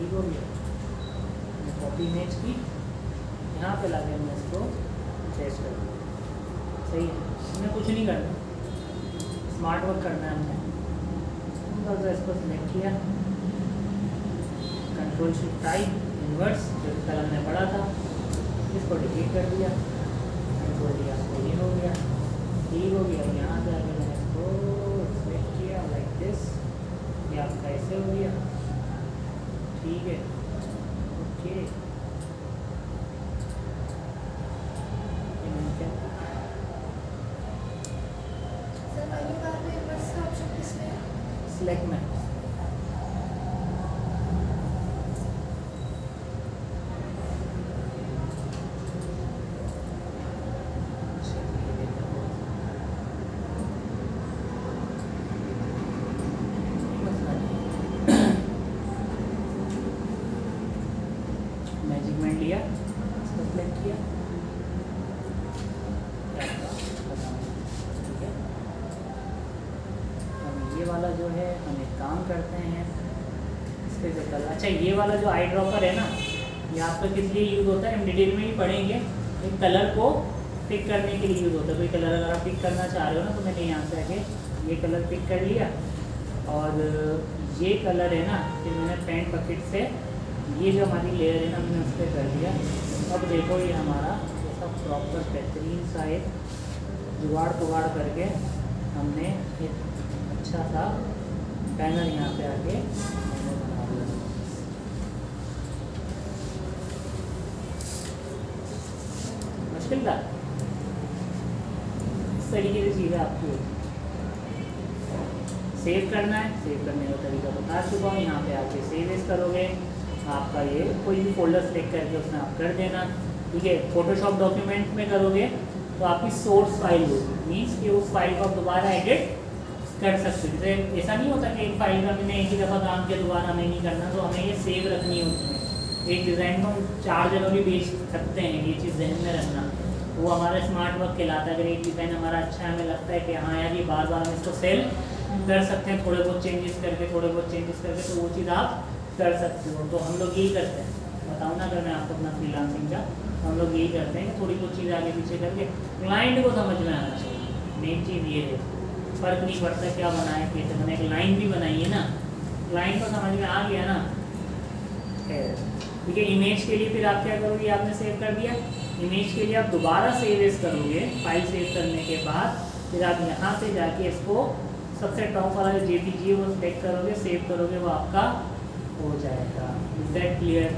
हो गया। कॉपी इमेज की यहाँ पे लाके हमने इसको पेस्ट कर दिया, सही है। हमें कुछ नहीं करना, स्मार्ट वर्क करना है हमने। बस इसको सिलेक्ट किया, कंट्रोल शिफ्ट आई इन्वर्स, जो कल हमने पढ़ा था, इसको डिलीट कर दिया, कंट्रोल दिया, आपको ये हो गया, ठीक हो गया। यहाँ से आगे मैंने इसको सिलेक्ट किया लाइक दिस, ये आपका ऐसे हो गया, ठीक है, ओके। सिलेक्ट में मैजिकमेंट लिया, इसको सिलेक्ट किया, ठीक है। हम ये वाला जो है हम एक काम करते हैं, इसके जो कलर, अच्छा ये वाला जो आई ड्रॉपर है ना, ये आपका किस लिए यूज़ होता है हम डिटेल में ही पढ़ेंगे। एक कलर को पिक करने के लिए यूज़ होता है। कोई कलर अगर आप पिक करना चाह रहे हो ना, तो मैंने यहाँ से आके ये कलर पिक कर लिया, और ये कलर है ना, फिर मैंने पेंट बकेट से ये जो हमारी लेयर है ना, मैंने उस पर कर दिया। अब देखो ये हमारा ऐसा प्रॉपर बेहतरीन सा एक जुगाड़ पुगाड़ करके हमने एक अच्छा सा पैनल यहाँ पे आके बना दिया। मुश्किल था, इस तरीके की चीज़ें आपको सेव करना है। सेव करने का तरीका बता चुका हूँ। यहाँ पे आके सेव एज करोगे, आपका ये कोई भी फोल्डर सेलेक्ट करके उसमें आप कर देना, ठीक है। फोटोशॉप डॉक्यूमेंट में करोगे तो आपकी सोर्स फाइल होगी, मीन्स कि उस फाइल को आप दोबारा एडिट कर सकते हो। जैसे ऐसा नहीं होता कि एक फाइल का मैंने एक ही दफ़ा काम किया, दोबारा हमें नहीं करना, तो हमें ये सेव रखनी होती है। एक डिज़ाइन को हम 4 जगह भी बेच सकते हैं, ये चीज़ ध्यान में रखना, वो हमारा स्मार्ट वर्क कहलाता है। अगर एक डिज़ाइन हमारा अच्छा है, हमें लगता है कि हाँ यार ये बार बार हम इसको सेल कर सकते हैं, थोड़े बहुत चेंजेस करके, तो वो चीज़ आप कर सकते हो। तो हम लोग यही करते हैं, बताऊँ ना, अगर मैं आपको अपना फ्रीलांसिंग का, हम लोग यही करते हैं कि थोड़ी बहुत चीज़ आगे पीछे करके क्लाइंट को समझ में आना चाहिए। मेन चीज़ ये है, फ़र्क नहीं पड़ता क्या बनाए कैसे बनाए, एक लाइन भी बनाई है ना, क्लाइंट को समझ में आ गया ना, ठीक है। इमेज के लिए फिर आप क्या करोगे, आपने सेव कर दिया, इमेज के लिए आप दोबारा सेव एज करोगे। फाइल सेव करने के बाद फिर आप यहाँ से जाके इसको सबसे टॉप वाला जो JPG है वो सिलेक्ट करोगे, सेव करोगे, वो आपका हो जाएगा। Is that clear?